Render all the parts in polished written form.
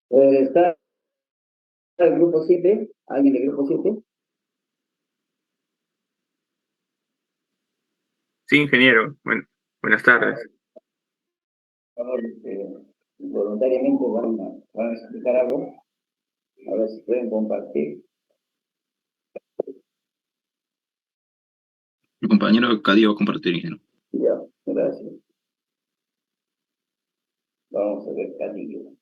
¿Está el grupo 7? ¿Alguien del grupo 7? Sí, ingeniero. Buenas tardes. Por favor, voluntariamente van a explicar algo. A ver si pueden compartir. Mi compañero Cadío va a compartir, ingeniero. Ya, gracias. Vamos a ver, Cadillo.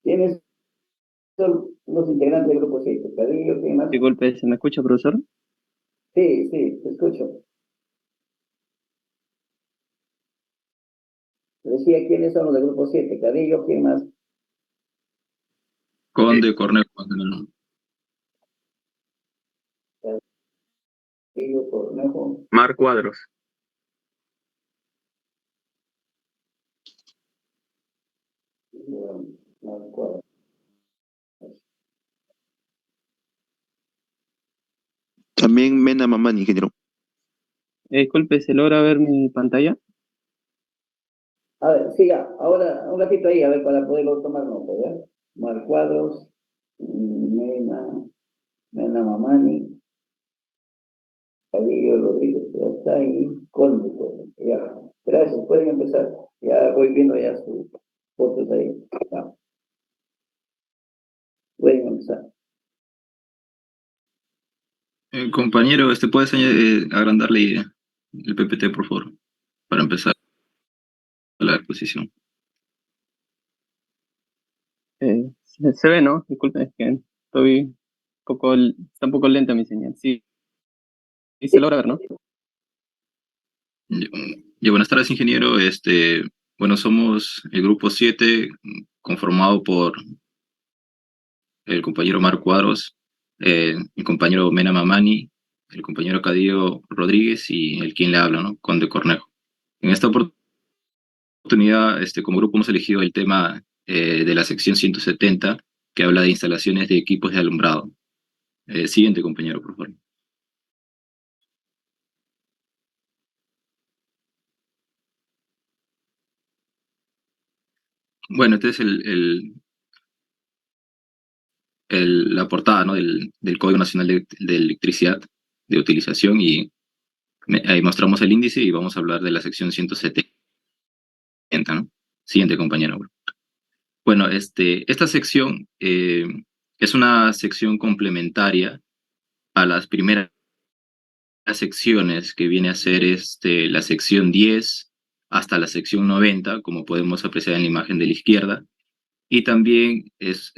¿Quiénes son los integrantes del grupo 7? Cadillo, ¿quién más? Disculpe, ¿se me escucha, profesor? Sí, sí, te escucho. Decía, ¿quiénes son los del grupo 7? Cadillo, ¿quién más? Conde, Cornejo, ingeniero. Cadillo, Cornejo. Mar Cuadros. También Mena Mamani, ingeniero. Disculpe, ¿se logra ver mi pantalla? A ver, siga, ahora un ratito ahí, a ver, para poderlo tomar nota, ¿ya? Mar Cuadros, Mena Mamani, Cadillo Rodríguez, ya está ahí, Conde, ya. Gracias, pueden empezar. Ya voy viendo ya sus fotos ahí. Ya. Pueden empezar. Compañero, ¿puedes agrandarle el PPT, por favor? Para empezar la exposición. Se ve, ¿no? Disculpe, es que está un poco lenta mi señal. Sí, y se logra ver, ¿no? Buenas tardes, ingeniero. Bueno, somos el grupo 7, conformado por el compañero Mar Cuadros, el compañero Mena Mamani, el compañero Cadío Rodríguez y el quien le habla, ¿no? Conde Cornejo. En esta oportunidad, como grupo hemos elegido el tema de la sección 170, que habla de instalaciones de equipos de alumbrado. Siguiente, compañero, por favor. Bueno, este es la portada, ¿no? del Código Nacional de Electricidad de Utilización, y ahí mostramos el índice y vamos a hablar de la sección 170, ¿no? Siguiente, compañero. Bueno, esta sección es una sección complementaria a las primeras secciones, que viene a ser la sección 10 hasta la sección 90, como podemos apreciar en la imagen de la izquierda, y también es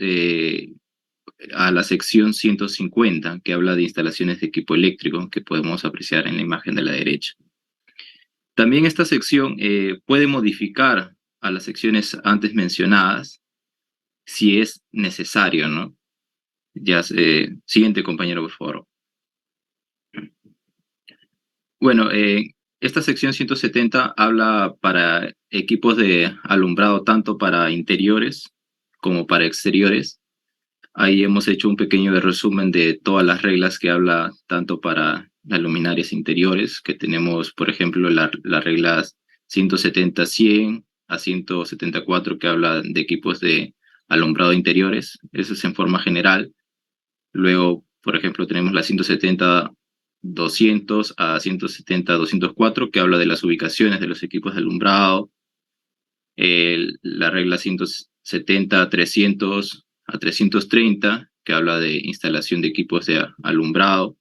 a la sección 150, que habla de instalaciones de equipo eléctrico, que podemos apreciar en la imagen de la derecha. También esta sección puede modificar a las secciones antes mencionadas si es necesario, ¿no? Siguiente, compañero, por favor. Bueno, esta sección 170 habla para equipos de alumbrado tanto para interiores como para exteriores. Ahí hemos hecho un pequeño resumen de todas las reglas que habla tanto para las luminarias interiores, que tenemos, por ejemplo, las reglas 170-100 a 174, que habla de equipos de alumbrado interiores. Eso es en forma general. Luego, por ejemplo, tenemos la 170-200 a 170-204, que habla de las ubicaciones de los equipos de alumbrado. La regla 170-300 a 330, que habla de instalación de equipos de alumbrado.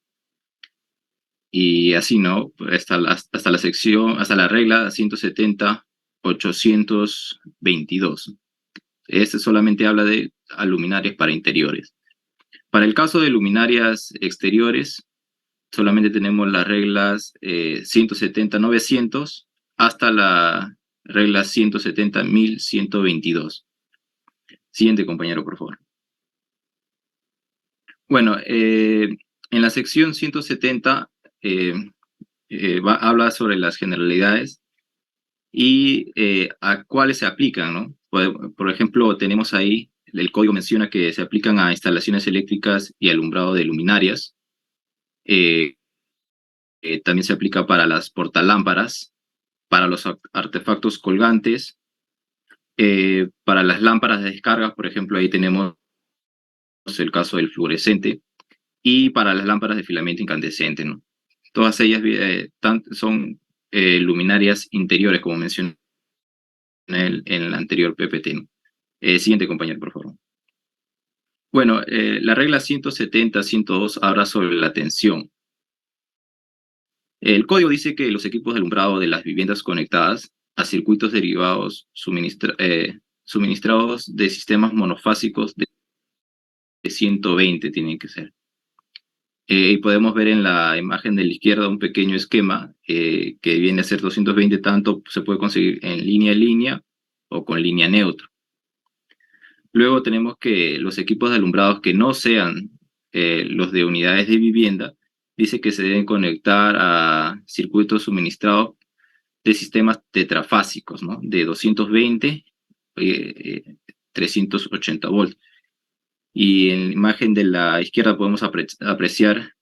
Y así, ¿no? Hasta la regla 170-822. Este solamente habla de luminarias para interiores. Para el caso de luminarias exteriores, solamente tenemos las reglas 170-900 hasta la regla 170-1122. Siguiente, compañero, por favor. Bueno, en la sección 170 habla sobre las generalidades y a cuáles se aplican, ¿no? Por ejemplo, tenemos ahí, el código menciona que se aplican a instalaciones eléctricas y alumbrado de luminarias. También se aplica para las portalámparas, para los artefactos colgantes, para las lámparas de descarga, por ejemplo, ahí tenemos el caso del fluorescente, y para las lámparas de filamento incandescente, ¿no? Todas ellas son luminarias interiores, como mencioné en el anterior PPT, ¿no? Siguiente, compañero, por favor. Bueno, la regla 170-102 habla sobre la tensión. El código dice que los equipos de alumbrado de las viviendas conectadas a circuitos derivados suministrados de sistemas monofásicos de 120 tienen que ser. Y podemos ver en la imagen de la izquierda un pequeño esquema que viene a ser 220, tanto se puede conseguir en línea o con línea neutra. Luego tenemos que los equipos de alumbrados que no sean los de unidades de vivienda, dice que se deben conectar a circuitos suministrados de sistemas tetrafásicos, ¿no? De 220, 380 volts. Y en la imagen de la izquierda podemos apreciar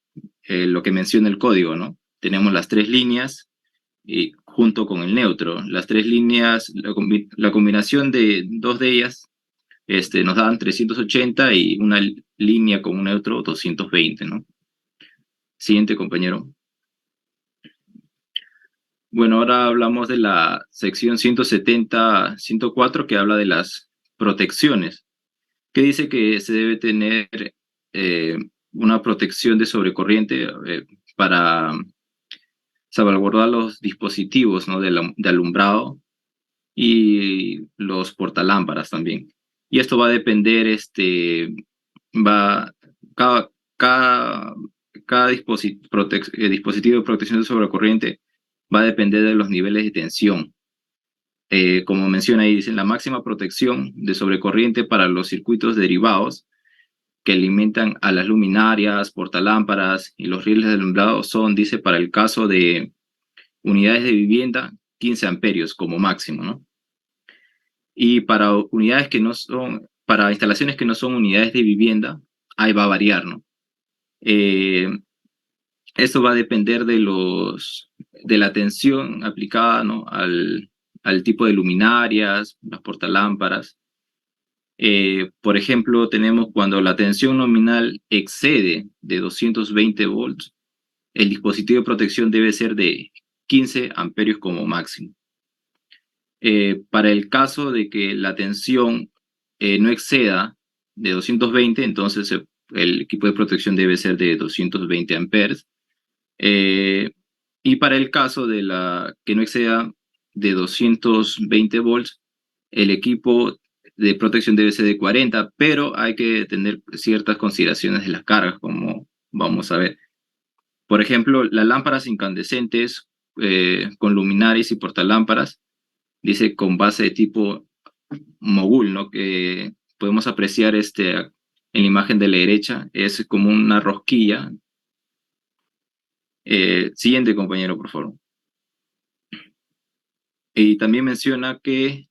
lo que menciona el código, ¿no? Tenemos las tres líneas y junto con el neutro. Las tres líneas, la combinación de dos de ellas nos dan 380 y una línea con un neutro 220, ¿no? Siguiente, compañero. Bueno, ahora hablamos de la sección 170-104 que habla de las protecciones, que dice que se debe tener una protección de sobrecorriente para salvaguardar los dispositivos, ¿no? de alumbrado y los portalámparas también. Y esto va a depender, cada, cada, cada dispositivo de protección de sobrecorriente va a depender de los niveles de tensión. Como menciona ahí, dicen la máxima protección de sobrecorriente para los circuitos derivados que alimentan a las luminarias, portalámparas y los rieles de alumbrado son, dice, para el caso de unidades de vivienda, 15 amperios como máximo, ¿no? Y para unidades que no son, para instalaciones que no son unidades de vivienda, ahí va a variar, ¿no? Esto va a depender de la tensión aplicada, ¿no? al tipo de luminarias, las portalámparas. Por ejemplo, tenemos cuando la tensión nominal excede de 220 volts, el dispositivo de protección debe ser de 15 amperios como máximo. Para el caso de que la tensión no exceda de 220, entonces el equipo de protección debe ser de 220 amperes. Y para el caso de que no exceda de 220 volts, el equipo de protección debe ser de 40, pero hay que tener ciertas consideraciones de las cargas, como vamos a ver. Por ejemplo, las lámparas incandescentes con luminarias y portalámparas, dice con base de tipo mogul, ¿no? Que podemos apreciar en la imagen de la derecha, es como una rosquilla. Siguiente, compañero, por favor. Y también menciona que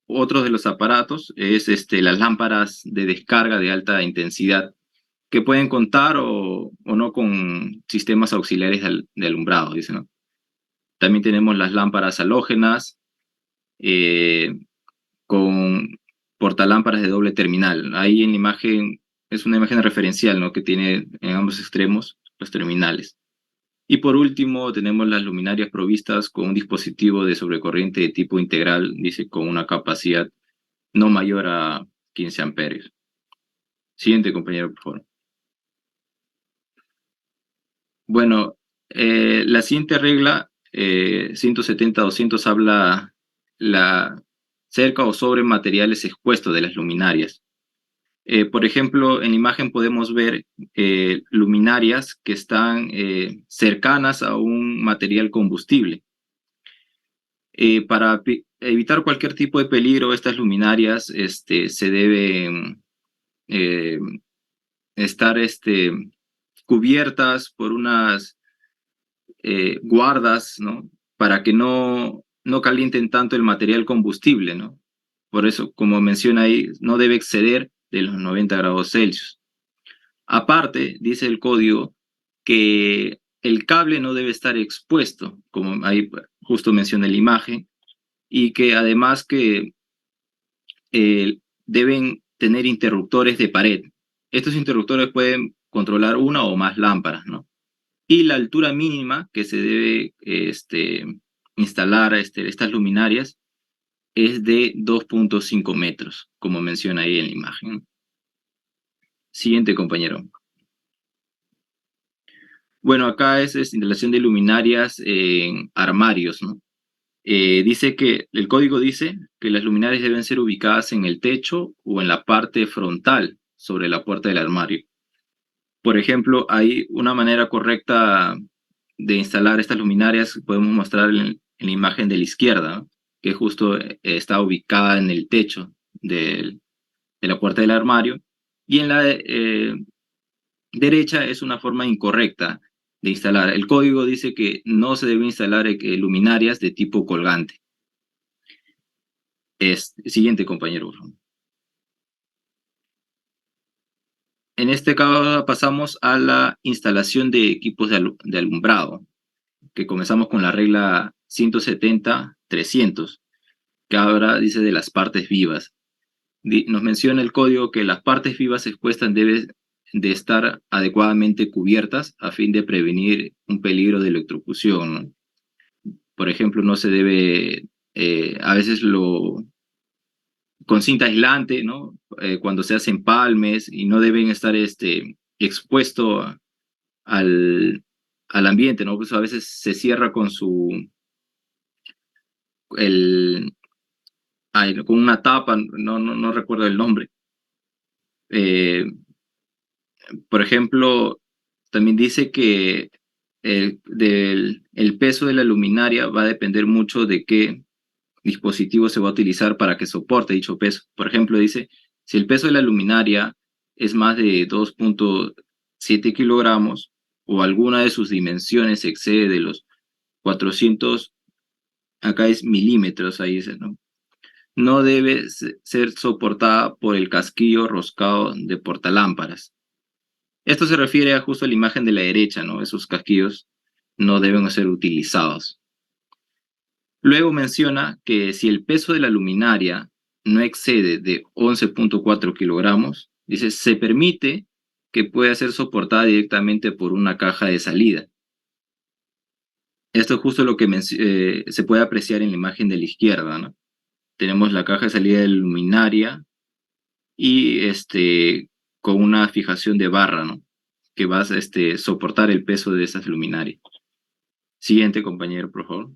otro de los aparatos es las lámparas de descarga de alta intensidad, que pueden contar o no con sistemas auxiliares de alumbrado, dice, ¿no? También tenemos las lámparas halógenas con portalámparas de doble terminal. Ahí en la imagen es una imagen referencial, ¿no? Que tiene en ambos extremos los terminales. Y por último tenemos las luminarias provistas con un dispositivo de sobrecorriente de tipo integral, dice, con una capacidad no mayor a 15 amperios. Siguiente, compañero, por favor. Bueno, la siguiente regla, 170-200, habla cerca o sobre materiales expuestos de las luminarias. Por ejemplo, en la imagen podemos ver luminarias que están cercanas a un material combustible. Para evitar cualquier tipo de peligro, estas luminarias se deben eh, estar cubiertas por unas guardas, ¿no? Para que no calienten tanto el material combustible, ¿no? Por eso, como menciona ahí, no debe exceder de los 90 grados Celsius. Aparte, dice el código que el cable no debe estar expuesto, como ahí justo menciona la imagen, y que además que deben tener interruptores de pared. Estos interruptores pueden controlar una o más lámparas, ¿no? Y la altura mínima que se debe instalar estas luminarias es de 2.5 metros, como menciona ahí en la imagen. Siguiente, compañero. Bueno, acá es instalación de luminarias en armarios, ¿no? Dice que el código dice que las luminarias deben ser ubicadas en el techo o en la parte frontal sobre la puerta del armario. Por ejemplo, hay una manera correcta de instalar estas luminarias que podemos mostrar en la imagen de la izquierda, ¿no? Que justo está ubicada en el techo de la puerta del armario, y en la derecha es una forma incorrecta de instalar. El código dice que no se debe instalar luminarias de tipo colgante. Siguiente, compañero, por favor. En este caso pasamos a la instalación de equipos de alumbrado, que comenzamos con la regla 170-300, que ahora dice de las partes vivas. Nos menciona el código que las partes vivas expuestas deben de estar adecuadamente cubiertas a fin de prevenir un peligro de electrocución, ¿no? Por ejemplo, no se debe, a veces con cinta aislante, ¿no? Cuando se hacen empalmes, y no deben estar expuesto al ambiente, ¿no? Pues a veces se cierra con el, con una tapa, no recuerdo el nombre. Por ejemplo, también dice que el peso de la luminaria va a depender mucho de qué dispositivo se va a utilizar para que soporte dicho peso. Por ejemplo, dice, si el peso de la luminaria es más de 2.7 kilogramos o alguna de sus dimensiones excede de los 400, acá es milímetros, ahí dice, ¿no? No debe ser soportada por el casquillo roscado de portalámparas. Esto se refiere justo a la imagen de la derecha, ¿no? Esos casquillos no deben ser utilizados. Luego menciona que si el peso de la luminaria no excede de 11.4 kilogramos, dice, se permite que pueda ser soportada directamente por una caja de salida. Esto es justo lo que se puede apreciar en la imagen de la izquierda, ¿no? Tenemos la caja de salida de la luminaria y con una fijación de barra, ¿no? Que va a soportar el peso de esas luminarias. Siguiente, compañero, por favor.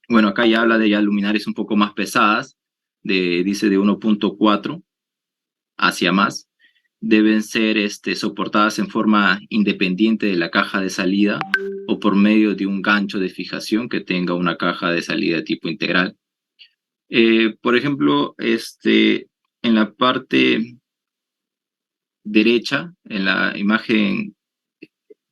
Bueno, acá ya habla de luminarias un poco más pesadas, dice de 1.4 hacia más. Deben ser soportadas en forma independiente de la caja de salida o por medio de un gancho de fijación que tenga una caja de salida de tipo integral. Por ejemplo, en la parte derecha, en la imagen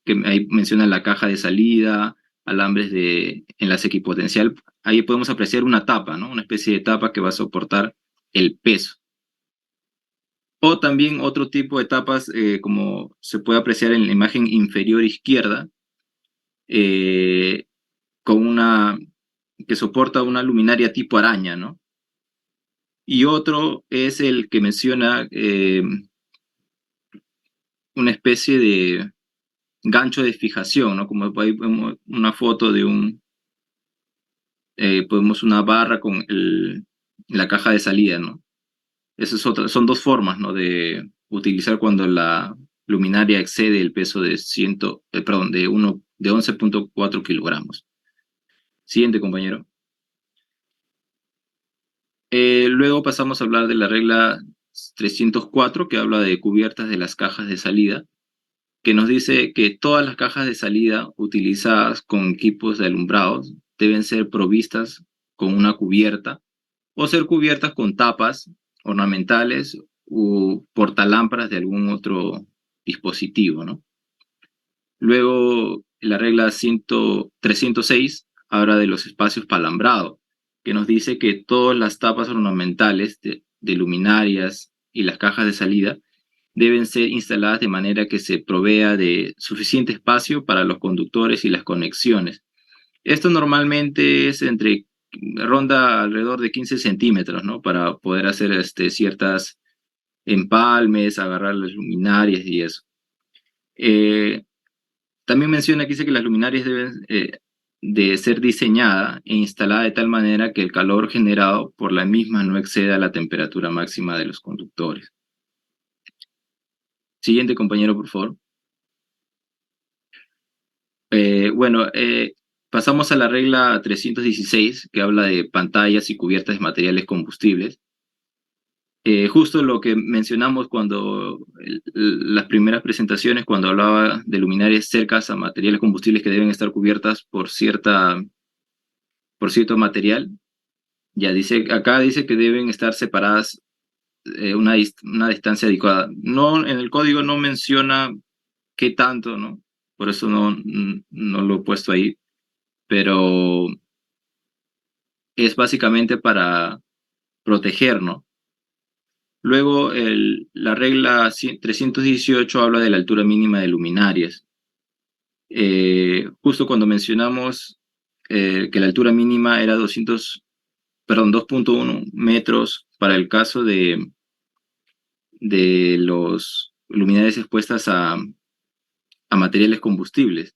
que ahí menciona la caja de salida, alambres de enlace equipotencial, ahí podemos apreciar una tapa, ¿no? Una especie de tapa que va a soportar el peso. O también otro tipo de tapas, como se puede apreciar en la imagen inferior izquierda, que soporta una luminaria tipo araña, ¿no? Y otro es el que menciona una especie de gancho de fijación, ¿no? Como ahí vemos una foto de podemos una barra con la caja de salida, ¿no? Esa es otra, son dos formas, ¿no? De utilizar cuando la luminaria excede el peso de 11.4 kilogramos. Siguiente, compañero. Luego pasamos a hablar de la regla 304, que habla de cubiertas de las cajas de salida, que nos dice que todas las cajas de salida utilizadas con equipos de alumbrado, deben ser provistas con una cubierta o ser cubiertas con tapas ornamentales u portalámparas de algún otro dispositivo, ¿no? Luego, la regla 306 habla de los espacios palambrados, que nos dice que todas las tapas ornamentales de luminarias y las cajas de salida deben ser instaladas de manera que se provea de suficiente espacio para los conductores y las conexiones. Esto normalmente ronda alrededor de 15 centímetros, ¿no? Para poder hacer ciertas empalmes, agarrar las luminarias y eso. También menciona que dice que las luminarias deben de ser diseñada e instalada de tal manera que el calor generado por la misma no exceda la temperatura máxima de los conductores. Siguiente compañero, por favor. Pasamos a la regla 316, que habla de pantallas y cubiertas de materiales combustibles. Justo lo que mencionamos las primeras presentaciones, cuando hablaba de luminarias cercas a materiales combustibles que deben estar cubiertas por cierto material. Acá dice que deben estar separadas una distancia adecuada. No, en el código no menciona qué tanto, ¿no? Por eso no lo he puesto ahí, pero es básicamente para proteger, ¿no? Luego, la regla 318 habla de la altura mínima de luminarias. Justo cuando mencionamos que la altura mínima era 2.1 metros para el caso de los luminarias expuestas a materiales combustibles.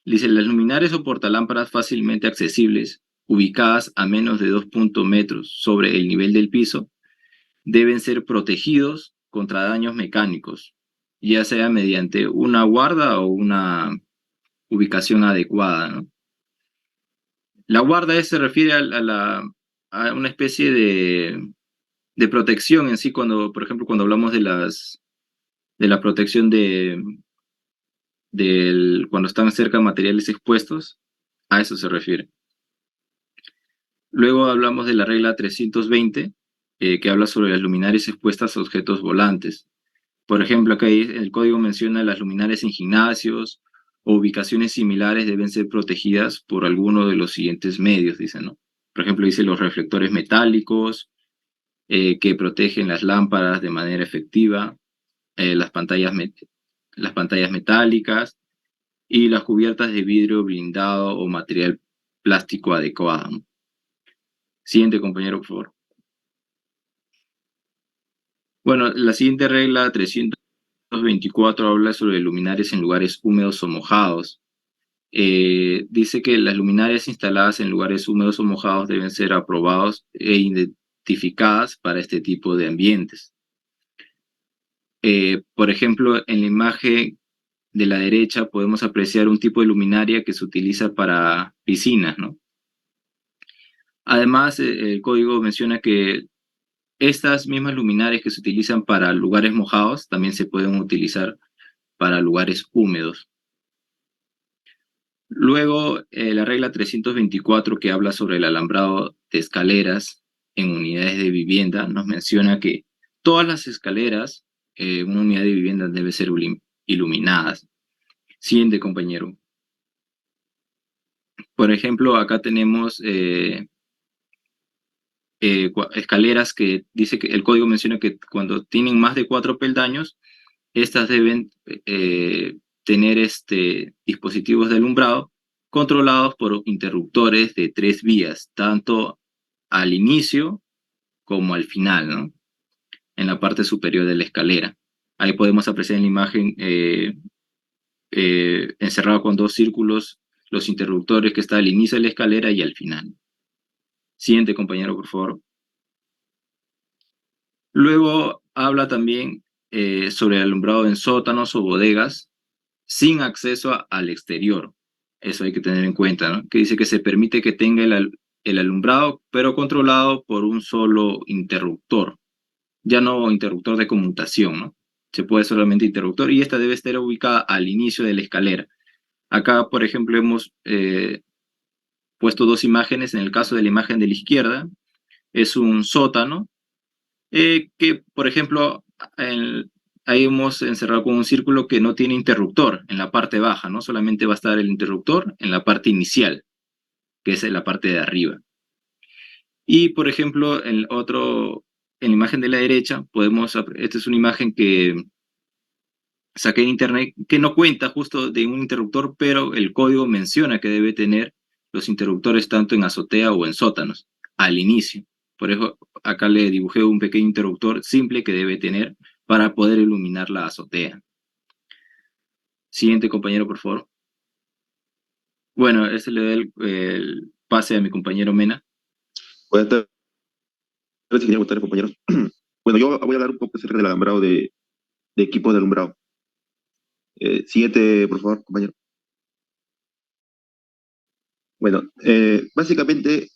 Dice, las luminarias o portalámparas fácilmente accesibles, ubicadas a menos de 2 metros sobre el nivel del piso, deben ser protegidos contra daños mecánicos, ya sea mediante una guarda o una ubicación adecuada, ¿no? La guarda se refiere a una especie de protección en sí, por ejemplo, cuando hablamos de la protección cuando están cerca de materiales expuestos, a eso se refiere. Luego hablamos de la regla 320, que habla sobre las luminarias expuestas a objetos volantes. Por ejemplo, acá el código menciona las luminarias en gimnasios o ubicaciones similares deben ser protegidas por alguno de los siguientes medios, dice, ¿no? Por ejemplo, dice los reflectores metálicos que protegen las lámparas de manera efectiva, las pantallas metálicas y las cubiertas de vidrio blindado o material plástico adecuado, ¿no? Siguiente, compañero, por favor. Bueno, la siguiente regla 324 habla sobre luminarias en lugares húmedos o mojados. Dice que las luminarias instaladas en lugares húmedos o mojados deben ser aprobados e identificadas para este tipo de ambientes. Por ejemplo, en la imagen de la derecha podemos apreciar un tipo de luminaria que se utiliza para piscinas, ¿no? Además, el código menciona que estas mismas luminarias que se utilizan para lugares mojados también se pueden utilizar para lugares húmedos. Luego, la regla 324, que habla sobre el alambrado de escaleras en unidades de vivienda, nos menciona que todas las escaleras en una unidad de vivienda deben ser iluminadas. Siguiente, compañero. Por ejemplo, acá tenemos escaleras que dice que el código menciona que cuando tienen más de 4 peldaños, estas deben tener dispositivos de alumbrado controlados por interruptores de 3 vías, tanto al inicio como al final, ¿no? En la parte superior de la escalera. Ahí podemos apreciar en la imagen encerrado con 2 círculos los interruptores que está al inicio de la escalera y al final. Siguiente, compañero, por favor. Luego habla también sobre el alumbrado en sótanos o bodegas sin acceso al exterior. Eso hay que tener en cuenta, ¿no? Que dice que se permite que tenga el alumbrado, pero controlado por un solo interruptor. Ya no interruptor de conmutación, ¿no? Se puede solamente interruptor y esta debe estar ubicada al inicio de la escalera. Acá, por ejemplo, hemos puesto dos imágenes. En el caso de la imagen de la izquierda, es un sótano, que, por ejemplo, ahí hemos encerrado con un círculo que no tiene interruptor en la parte baja, ¿no? Solamente va a estar el interruptor en la parte inicial, que es en la parte de arriba. Y, por ejemplo, en la imagen de la derecha, esta es una imagen que saqué en internet, que no cuenta justo de un interruptor, pero el código menciona que debe tener los interruptores tanto en azotea o en sótanos, al inicio. Por eso acá le dibujé un pequeño interruptor simple que debe tener para poder iluminar la azotea. Siguiente compañero, por favor. Bueno, ese le doy el pase a mi compañero Mena. Buenas tardes, ingeniero, buenas tardes, compañeros. Bueno, yo voy a hablar un poco acerca del alambrado de equipos de alumbrado. Siguiente, por favor, compañero. Bueno, básicamente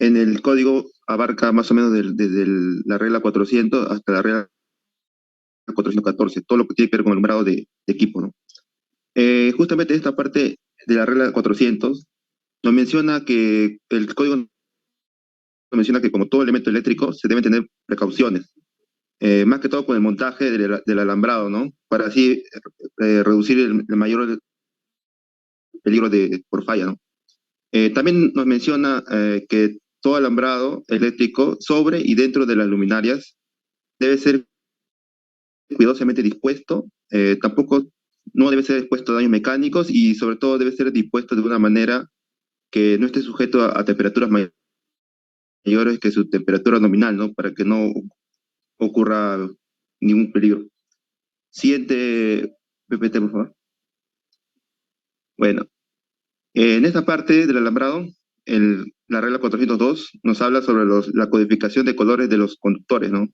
en el código abarca más o menos desde la regla 400 hasta la regla 414, todo lo que tiene que ver con el alumbrado de equipo, ¿no? Justamente esta parte de la regla 400 nos menciona que el código nos menciona que como todo elemento eléctrico se deben tener precauciones, más que todo con el montaje del alambrado, ¿no? Para así reducir el mayor peligro por falla, ¿no? También nos menciona que todo alambrado eléctrico sobre y dentro de las luminarias debe ser cuidadosamente dispuesto, tampoco no debe ser expuesto a daños mecánicos y sobre todo debe ser dispuesto de una manera que no esté sujeto a temperaturas mayores que su temperatura nominal, ¿no? Para que no ocurra ningún peligro. Siguiente, PPT, por favor. Bueno, en esta parte del alambrado, la regla 402 nos habla sobre la codificación de colores de los conductores, ¿no?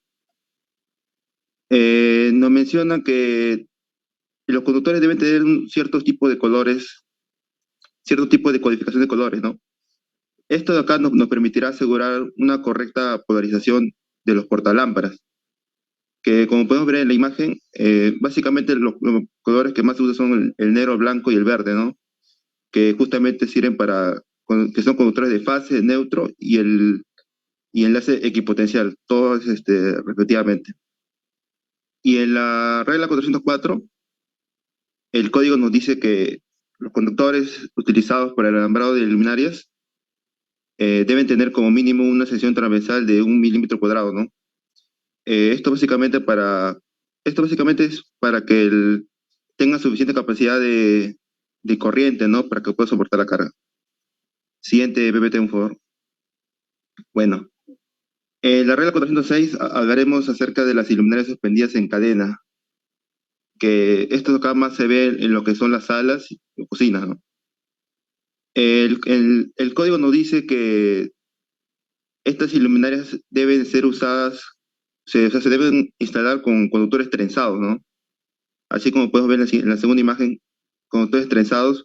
Nos menciona que los conductores deben tener un cierto tipo de colores, cierto tipo de codificación de colores, ¿no? Esto de acá nos permitirá asegurar una correcta polarización de los portalámparas, que como podemos ver en la imagen, básicamente los colores que más se usan son el negro, el blanco y el verde, ¿no? Que justamente sirven que son conductores de fase, neutro y enlace equipotencial, todos respectivamente. Y en la regla 404, el código nos dice que los conductores utilizados para el alambrado de luminarias deben tener como mínimo una sección transversal de 1 mm², ¿no? Esto básicamente es para que tenga suficiente capacidad de corriente, ¿no? Para que pueda soportar la carga. Siguiente, PPT, por favor. Bueno, en la regla 406 hablaremos acerca de las iluminarias suspendidas en cadena, que esto acá más se ve en lo que son las salas y cocinas, ¿no? El código nos dice que estas iluminarias deben ser usadas, o sea, se deben instalar con conductores trenzados, ¿no? Así como podemos ver en la segunda imagen, conductores trenzados.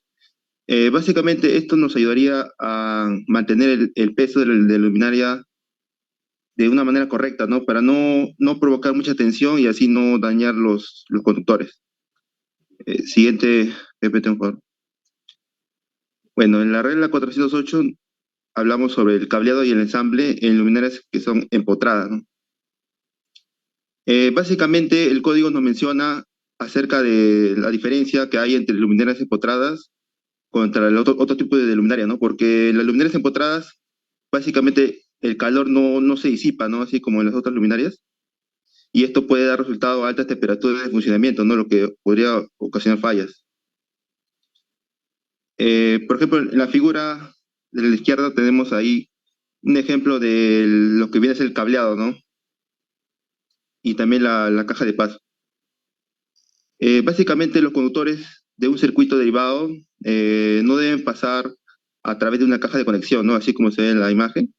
Básicamente esto nos ayudaría a mantener el peso de la luminaria de una manera correcta, ¿no? Para no provocar mucha tensión y así no dañar los conductores. Siguiente, PPT, por favor. Bueno, en la regla 408 hablamos sobre el cableado y el ensamble en luminarias que son empotradas, ¿no? Básicamente el código nos menciona acerca de la diferencia que hay entre luminarias empotradas contra el otro tipo de luminaria, ¿no? Porque en las luminarias empotradas, básicamente el calor no se disipa, ¿no? Así como en las otras luminarias. Y esto puede dar resultado a altas temperaturas de funcionamiento, ¿no? Lo que podría ocasionar fallas. Por ejemplo, en la figura de la izquierda tenemos ahí un ejemplo de lo que viene a ser el cableado, ¿no? Y también la caja de paso. Básicamente los conductores de un circuito derivado no deben pasar a través de una caja de conexión, ¿no? Así como se ve en la imagen,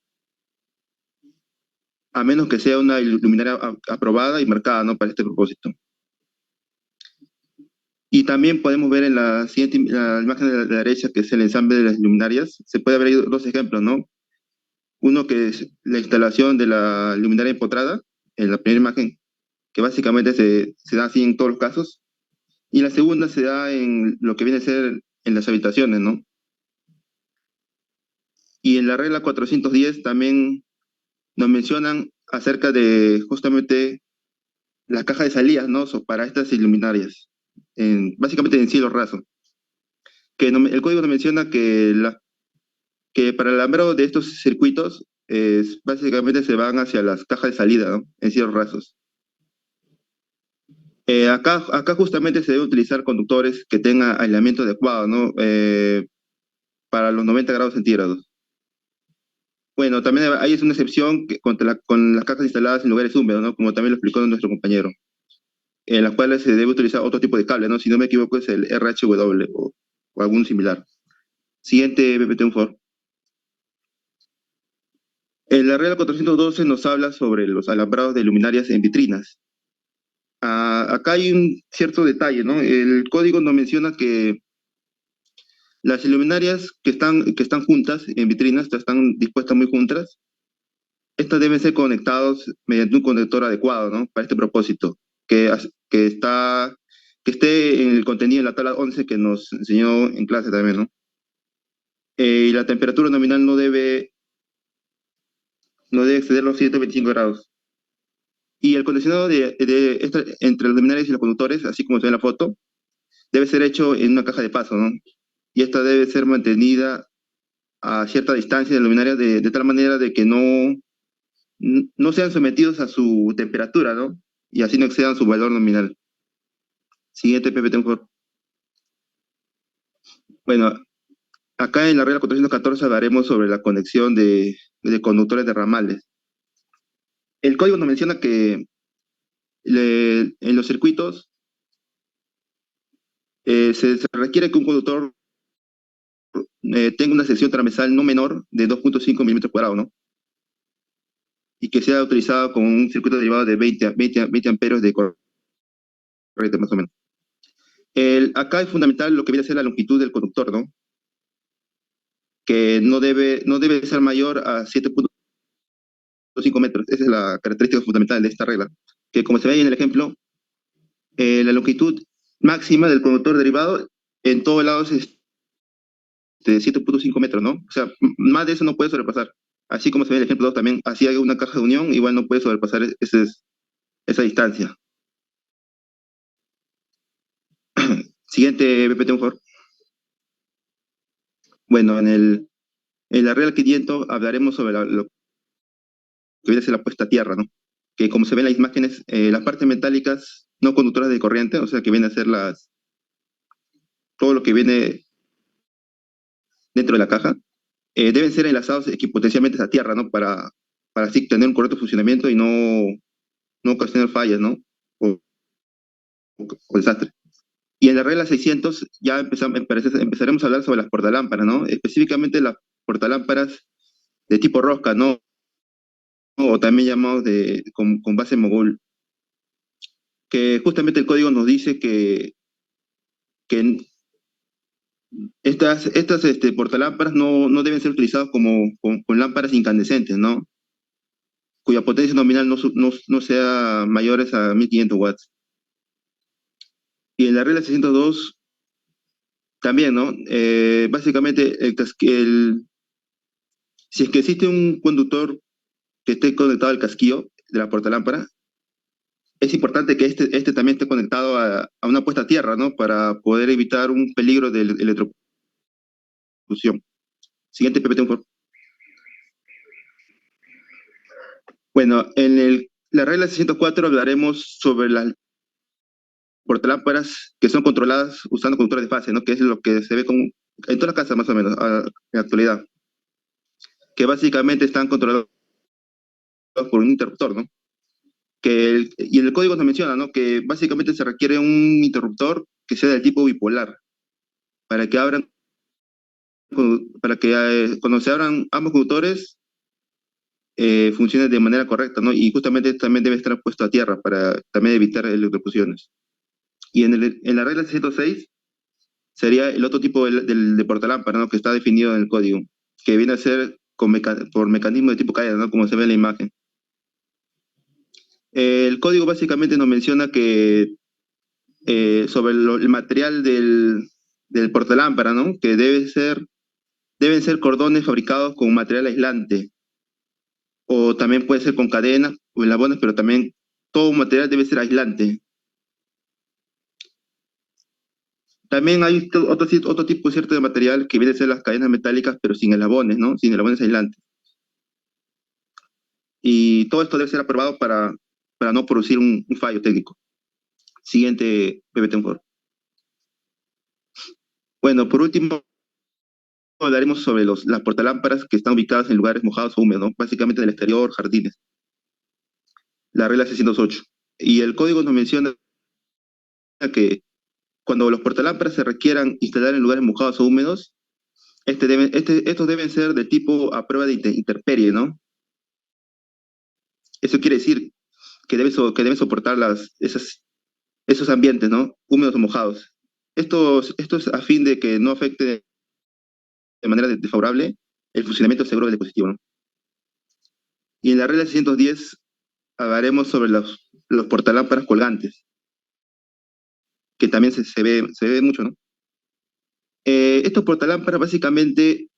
a menos que sea una luminaria aprobada y marcada, ¿no? Para este propósito. Y también podemos ver en la imagen de la derecha, que es el ensamble de las luminarias, se puede ver ahí dos ejemplos, ¿no? Uno que es la instalación de la luminaria empotrada, en la primera imagen, que básicamente se da así en todos los casos, y la segunda se da en lo que viene a ser en las habitaciones, ¿no? Y en la regla 410 también nos mencionan acerca de justamente las cajas de salidas, ¿no? Para estas luminarias, básicamente en cielo raso. El código nos menciona que para el alambrado de estos circuitos, básicamente se van hacia las cajas de salida, ¿no? En cielos rasos. Acá justamente se debe utilizar conductores que tengan aislamiento adecuado, ¿no? Para los 90 grados centígrados. Bueno, también hay una excepción con las cajas instaladas en lugares húmedos, ¿no? Como también lo explicó nuestro compañero, en las cuales se debe utilizar otro tipo de cable, ¿no? Si no me equivoco es el RHW o algún similar. Siguiente, PPT, por favor. En la regla 412 nos habla sobre los alambrados de luminarias en vitrinas. Acá hay un cierto detalle, ¿no? El código nos menciona que las luminarias que están juntas en vitrinas, están dispuestas muy juntas, estas deben ser conectados mediante un conector adecuado, ¿no? Para este propósito, que que esté en el contenido en la tabla 11 que nos enseñó en clase también, ¿no? Y la temperatura nominal no debe exceder los 125 grados. Y el condicionado entre los luminarias y los conductores, así como se ve en la foto, debe ser hecho en una caja de paso, ¿no? Y esta debe ser mantenida a cierta distancia de luminarias de tal manera de que no sean sometidos a su temperatura, ¿no? Y así no excedan su valor nominal. Siguiente, PPT, por favor. Bueno, acá en la regla 414 hablaremos sobre la conexión de conductores de ramales. El código nos menciona que en los circuitos se requiere que un conductor tenga una sección transversal no menor de 2.5 milímetros cuadrados, ¿no? Y que sea utilizado con un circuito derivado de 20 amperes de corriente, más o menos. Acá es fundamental lo que viene a ser la longitud del conductor, ¿no? Que no debe ser mayor a 7.5 metros. Esa es la característica fundamental de esta regla. Que como se ve ahí en el ejemplo, la longitud máxima del conductor derivado en todos lados es de 7.5 metros, ¿no? O sea, más de eso no puede sobrepasar. Así como se ve en el ejemplo 2 también, así hay una caja de unión, igual no puede sobrepasar esa distancia. Siguiente, PPT, por favor. Bueno, en la regla 500 hablaremos sobre lo que viene a ser la puesta a tierra, ¿no? Que como se ven en las imágenes, las partes metálicas no conductoras de corriente, o sea, que vienen a ser todo lo que viene dentro de la caja, deben ser enlazados equipotencialmente a tierra, ¿no? Para así tener un correcto funcionamiento y no ocasionar fallas, ¿no? O desastre. Y en la regla 600 ya empezaremos a hablar sobre las portalámparas, ¿no? Específicamente las portalámparas de tipo rosca, ¿no? O también llamados con base mogul, que justamente el código nos dice que estas portalámparas no deben ser utilizadas con lámparas incandescentes, ¿no? Cuya potencia nominal no sea mayores a 1500 watts. Y en la regla 602 también, ¿no? Básicamente, si es que existe un conductor que esté conectado al casquillo de la portalámpara, es importante que este también esté conectado a una puesta a tierra, ¿no? Para poder evitar un peligro de electrocución. Siguiente, PPT, por favor. Bueno, la regla 604 hablaremos sobre las portalámparas que son controladas usando conductores de fase, ¿no? Que es lo que se ve en todas las casas más o menos en la actualidad, que básicamente están controlados por un interruptor, ¿no? Y en el código nos menciona, ¿no? Que básicamente se requiere un interruptor que sea del tipo bipolar para que cuando se abran ambos conductores funcione de manera correcta, ¿no? Y justamente también debe estar puesto a tierra para también evitar electrocuciones. Y en la regla 606 sería el otro tipo de portalámpara, ¿no? Que está definido en el código, que viene a ser por mecanismo de tipo caída, ¿no? Como se ve en la imagen. El código básicamente nos menciona que sobre el material del portalámpara, ¿no? Que debe ser deben ser cordones fabricados con material aislante, o también puede ser con cadena o eslabones, pero también todo material debe ser aislante. También hay otro tipo cierto de material que viene a ser las cadenas metálicas, pero sin eslabones, ¿no? Sin eslabones aislantes. Y todo esto debe ser aprobado para no producir un fallo técnico. Siguiente, PPT, por favor. Bueno, por último, hablaremos sobre las portalámparas que están ubicadas en lugares mojados o húmedos, ¿no? Básicamente en el exterior, jardines. La regla 608. Y el código nos menciona que cuando los portalámparas se requieran instalar en lugares mojados o húmedos, estos deben ser de tipo a prueba de intemperie, ¿no? Eso quiere decir que deben soportar esos ambientes, ¿no? Húmedos o mojados. Esto es a fin de que no afecte de manera desfavorable el funcionamiento seguro del dispositivo, ¿no? Y en la regla 610 hablaremos sobre los portalámparas colgantes, que también se ve mucho, ¿no? Estos portalámparas básicamente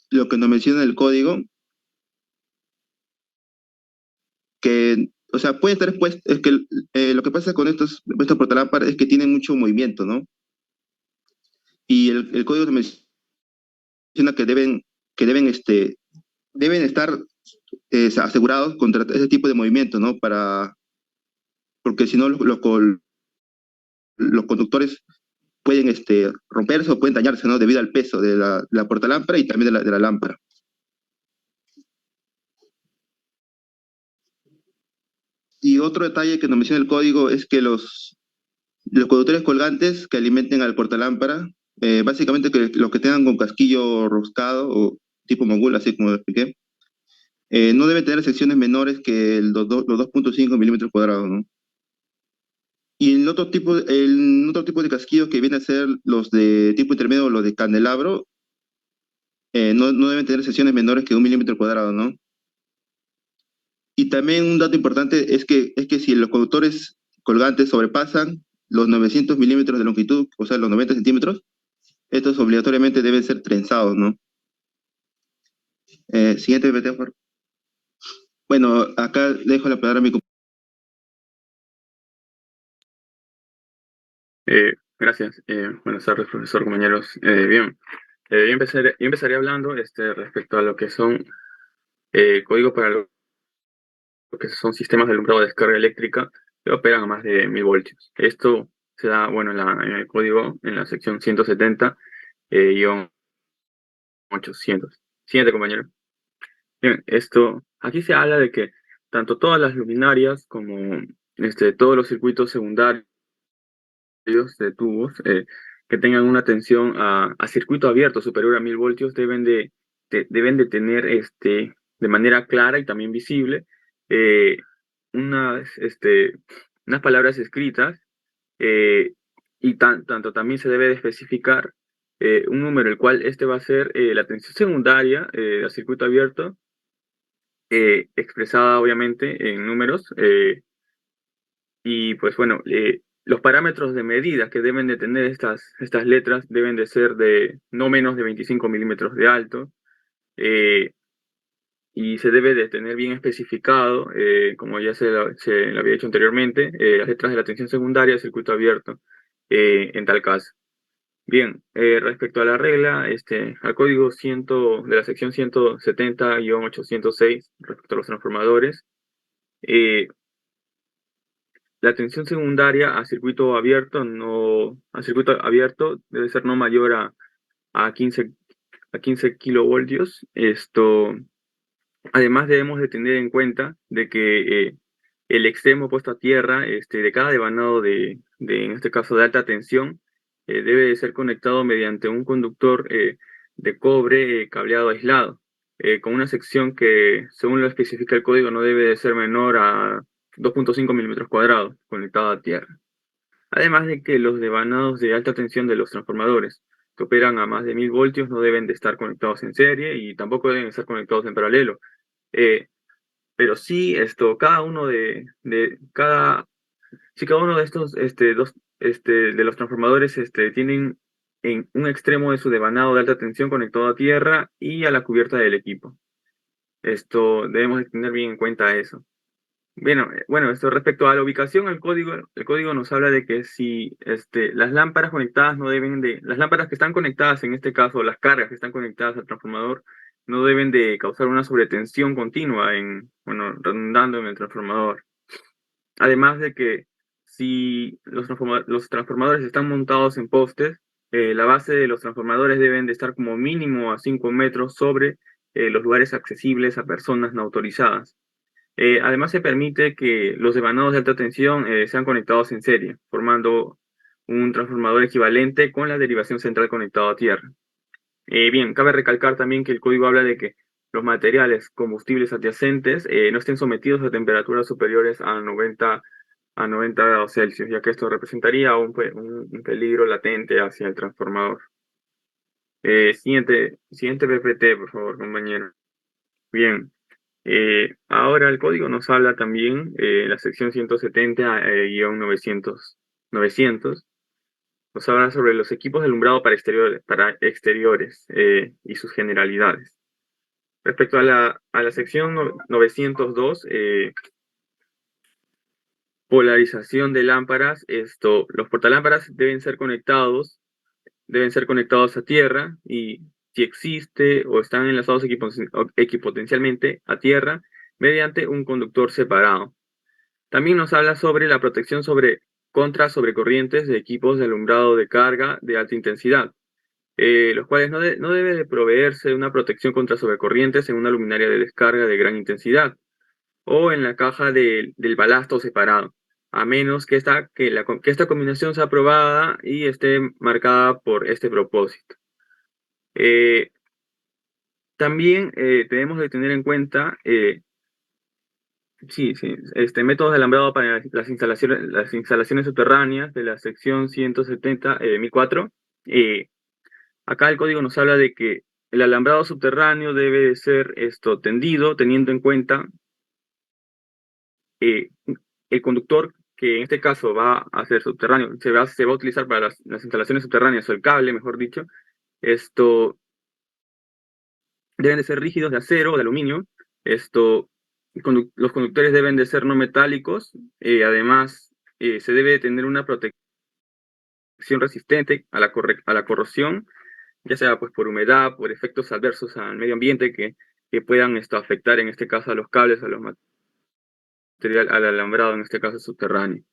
lo que nos menciona el código, que, o sea, pueden estar expuestos, es que lo que pasa con estos portalámparas es que tienen mucho movimiento, ¿no? Y el código nos menciona deben estar asegurados contra ese tipo de movimiento, ¿no? Porque si no los conductores pueden romperse o pueden dañarse, ¿no? Debido al peso de la portalámpara y también de la lámpara. Y otro detalle que nos menciona el código es que los conductores colgantes que alimenten al portalámpara, básicamente que los que tengan con casquillo roscado o tipo mogul, así como lo expliqué, no deben tener secciones menores que los 2.5 milímetros cuadrados, ¿no? Y el otro tipo de casquillos que vienen a ser los de tipo intermedio o los de candelabro, no deben tener secciones menores que 1 milímetro cuadrado, ¿no? Y también un dato importante es que si los conductores colgantes sobrepasan los 900 milímetros de longitud, o sea, los 90 centímetros, estos obligatoriamente deben ser trenzados, ¿no? Siguiente PPT, por favor. Bueno, acá dejo la palabra a mi compañero. Gracias. Buenas tardes, profesor, compañeros. Bien, yo empezaré hablando respecto a lo que son código para lo que son sistemas de alumbrado de descarga eléctrica que operan a más de 1000 voltios. Esto se da, bueno, en el código, en la sección 170, guión 800. Siguiente, compañero. Bien, aquí se habla de que tanto todas las luminarias como todos los circuitos secundarios de tubos que tengan una tensión a circuito abierto superior a 1000 voltios deben de tener de manera clara y también visible eh, unas palabras escritas eh, y tanto también se debe de especificar un número el cual va a ser la tensión secundaria a circuito abierto expresada obviamente en números y pues bueno, los parámetros de medida que deben de tener estas letras deben de ser de no menos de 25 milímetros de alto eh, y se debe de tener bien especificado, como ya se lo había dicho anteriormente, las letras de la tensión secundaria del circuito abierto en tal caso. Bien, respecto a la regla, al código 100 de la sección 170-806 respecto a los transformadores, la tensión secundaria a circuito abierto debe ser no mayor a 15 kilovoltios. Además debemos de tener en cuenta de que el extremo opuesto a tierra de cada devanado en este caso de alta tensión, debe de ser conectado mediante un conductor de cobre cableado aislado, con una sección que, según lo especifica el código, no debe de ser menor a 2.5 milímetros cuadrados, conectado a tierra. Además de que los devanados de alta tensión de los transformadores que operan a más de 1000 voltios no deben de estar conectados en serie y tampoco deben estar conectados en paralelo. Eh, pero sí, cada uno de estos de los transformadores tienen en un extremo de su devanado de alta tensión conectado a tierra y a la cubierta del equipo. Esto debemos de tener bien en cuenta eso. Bueno, esto respecto a la ubicación, el código nos habla de que si las lámparas conectadas no deben de, las lámparas que están conectadas, en este caso, las cargas que están conectadas al transformador, no deben de causar una sobretensión continua redundando en el transformador. Además de que si los transformadores están montados en postes, la base de los transformadores deben de estar como mínimo a 5 metros sobre los lugares accesibles a personas no autorizadas. Además, se permite que los devanados de alta tensión sean conectados en serie, formando un transformador equivalente con la derivación central conectado a tierra. Bien, cabe recalcar también que el código habla de que los materiales combustibles adyacentes no estén sometidos a temperaturas superiores a 90 grados Celsius, ya que esto representaría un peligro latente hacia el transformador. Siguiente PPT, por favor, compañero. Bien. Ahora el código nos habla también, la sección 170-900, nos habla sobre los equipos de alumbrado para exteriores y sus generalidades. Respecto a la sección 902, polarización de lámparas, los portalámparas deben ser conectados a tierra y si existe o están enlazados equipotencialmente a tierra mediante un conductor separado. También nos habla sobre la protección contra sobrecorrientes de equipos de alumbrado de carga de alta intensidad, los cuales no debe de proveerse una protección contra sobrecorrientes en una luminaria de descarga de gran intensidad o en la caja del balasto separado, a menos que esta combinación sea aprobada y esté marcada por este propósito. También tenemos que tener en cuenta métodos de alambrado para las instalaciones subterráneas de la sección 170-1004. Acá el código nos habla de que el alambrado subterráneo debe de ser tendido teniendo en cuenta el conductor que en este caso va a ser subterráneo, se va a utilizar para las instalaciones subterráneas, o el cable, mejor dicho, deben de ser rígidos de acero o de aluminio. Los conductores deben de ser no metálicos. Además, se debe tener una protección resistente a la corrosión, ya sea pues por humedad, por efectos adversos al medio ambiente que puedan afectar en este caso a los cables, al alambrado, en este caso subterráneo.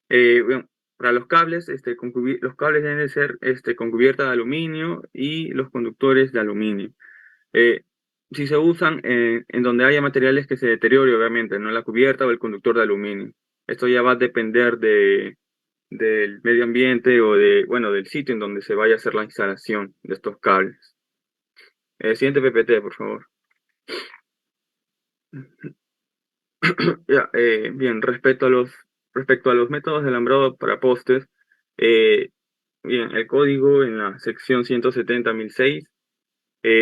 Bueno, para los cables, los cables deben de ser con cubierta de aluminio y los conductores de aluminio. Si se usan en donde haya materiales que se deterioren, obviamente, no la cubierta o el conductor de aluminio. Esto ya va a depender del medio ambiente o del sitio en donde se vaya a hacer la instalación de estos cables. Siguiente PPT, por favor. Bien, respecto a los métodos de alambrado para postes, bien, el código en la sección 170.006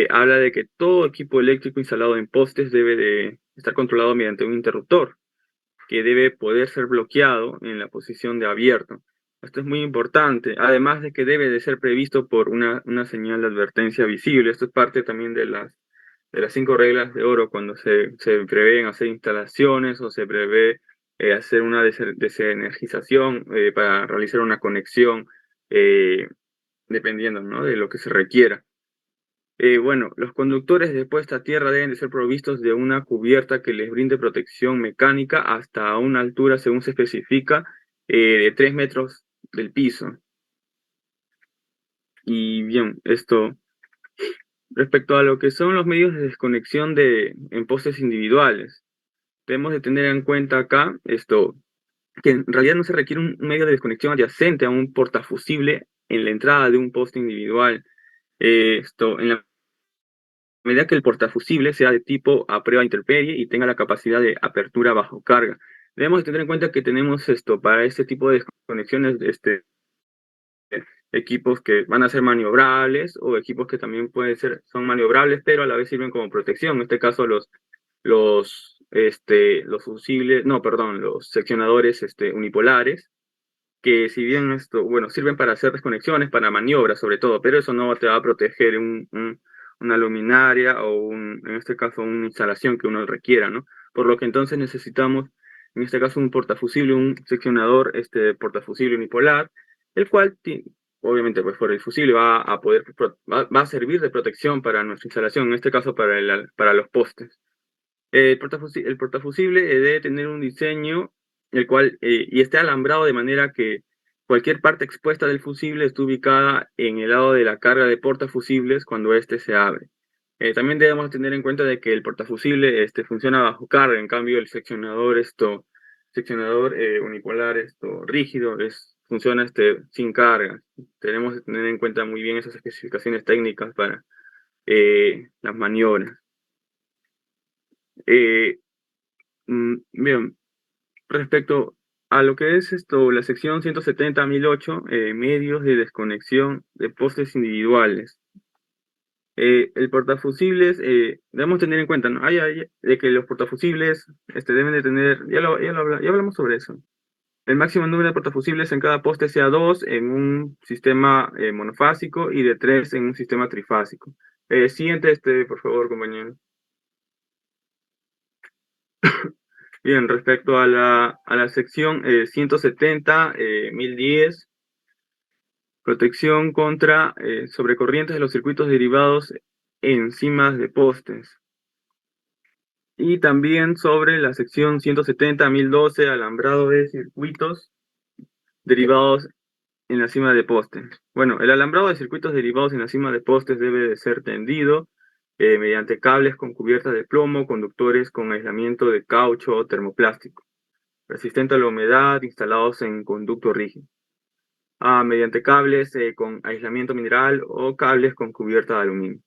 habla de que todo equipo eléctrico instalado en postes debe de estar controlado mediante un interruptor, que debe poder ser bloqueado en la posición de abierto. Esto es muy importante, además de que debe de ser previsto por una señal de advertencia visible. Esto es parte también de las 5 reglas de oro cuando se prevén hacer instalaciones o se prevé hacer una desenergización para realizar una conexión, dependiendo, ¿no?, de lo que se requiera. Bueno, los conductores de puesta a tierra deben de ser provistos de una cubierta que les brinde protección mecánica hasta una altura, según se especifica, de 3 metros del piso. Y bien, respecto a lo que son los medios de desconexión en postes individuales, debemos de tener en cuenta acá que en realidad no se requiere un medio de desconexión adyacente a un portafusible en la entrada de un poste individual. En la medida que el portafusible sea de tipo a prueba intemperie y tenga la capacidad de apertura bajo carga. Debemos de tener en cuenta que tenemos para este tipo de desconexiones, equipos que van a ser maniobrables o equipos que también son maniobrables, pero a la vez sirven como protección. En este caso, los seccionadores unipolares, que si bien bueno, sirven para hacer desconexiones, para maniobras sobre todo, pero eso no te va a proteger una luminaria o en este caso una instalación que uno requiera, ¿no? Por lo que entonces necesitamos, en este caso, un portafusible, un seccionador portafusible unipolar, el cual obviamente pues por el fusible va a poder, va a servir de protección para nuestra instalación, en este caso para los postes. El portafusible debe tener un diseño el cual y esté alambrado de manera que cualquier parte expuesta del fusible esté ubicada en el lado de la carga de portafusibles cuando éste se abre. También debemos tener en cuenta de que el portafusible funciona bajo carga, en cambio el seccionador unipolar rígido funciona sin carga. Tenemos que tener en cuenta muy bien esas especificaciones técnicas para las maniobras. Bien, respecto a lo que es la sección 170.008, medios de desconexión de postes individuales. El portafusibles, debemos tener en cuenta, ¿no? De que los portafusibles deben de tener, ya hablamos sobre eso. El máximo número de portafusibles en cada poste sea 2 en un sistema monofásico y de 3 en un sistema trifásico. Siguiente, por favor, compañero. Bien, respecto a la sección 170.010, protección contra sobrecorrientes de los circuitos derivados encimas de postes. Y también sobre la sección 170.012, alambrado de circuitos derivados en la cima de postes. Bueno, el alambrado de circuitos derivados en la cima de postes debe de ser tendido mediante cables con cubiertas de plomo, conductores con aislamiento de caucho o termoplástico, resistente a la humedad, instalados en conducto rígido. Mediante cables con aislamiento mineral o cables con cubierta de aluminio.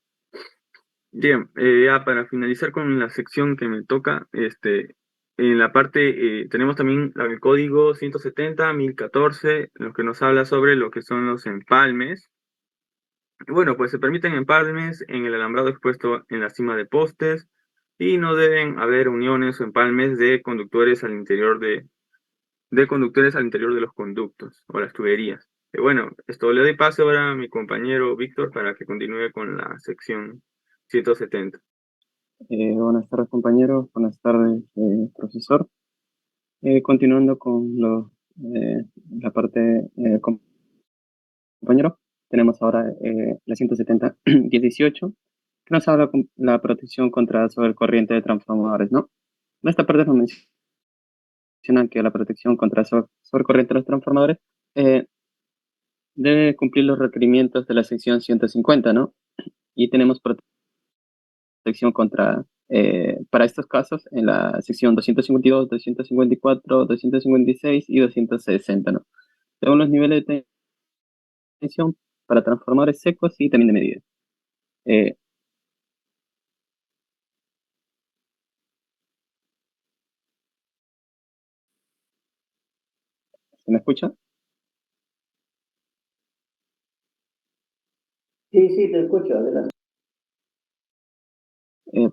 Bien, ya para finalizar con la sección que me toca, en la parte tenemos también el código 170.014, lo que nos habla sobre lo que son los empalmes. Bueno, pues se permiten empalmes en el alambrado expuesto en la cima de postes y no deben haber uniones o empalmes de conductores al interior de los conductos o las tuberías. Bueno, le doy paso ahora a mi compañero Víctor para que continúe con la sección 170. Buenas tardes, compañeros. Buenas tardes, profesor. Continuando con la parte, compañero, tenemos ahora la 170.18, que nos habla con la protección contra sobrecorriente de transformadores, ¿no? En esta parte nos mencionan que la protección contra sobrecorriente de los transformadores debe cumplir los requerimientos de la sección 150, ¿no? Y tenemos protección para estos casos en la sección 252, 254, 256 y 260, ¿no? Según los niveles de tensión para transformadores secos y también de medida. ¿Se me escucha? Sí, sí, te escucho, adelante.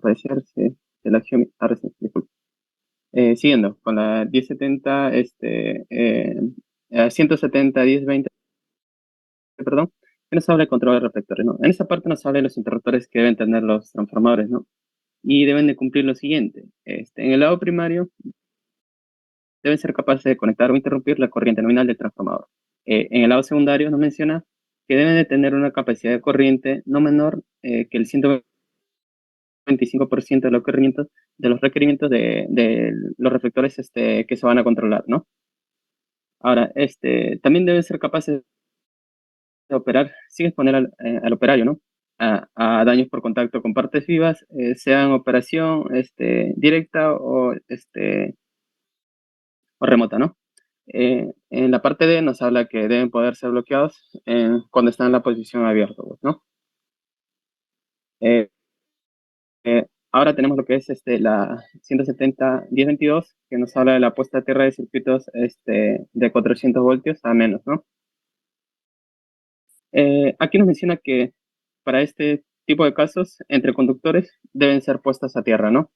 Parece de la acción. Ahora sí, disculpe. Siguiendo con la 1070, 170, 1020, perdón, que nos habla de control de reflectores, ¿no? En esa parte nos habla de los interruptores que deben tener los transformadores, ¿no? Y deben de cumplir lo siguiente. En el lado primario, deben ser capaces de conectar o interrumpir la corriente nominal del transformador. En el lado secundario nos menciona que deben de tener una capacidad de corriente no menor que el 125% de los requerimientos de los reflectores que se van a controlar, ¿no? Ahora, también deben ser capaces de operar sin exponer al operario, ¿no? A daños por contacto con partes vivas, sean operación directa o remota, ¿no? En la parte D nos habla que deben poder ser bloqueados cuando están en la posición abierta, ¿no? Ahora tenemos lo que es la 170.1022, que nos habla de la puesta a tierra de circuitos de 400 voltios a menos, ¿no? Aquí nos menciona que para este tipo de casos, entre conductores deben ser puestas a tierra, ¿no?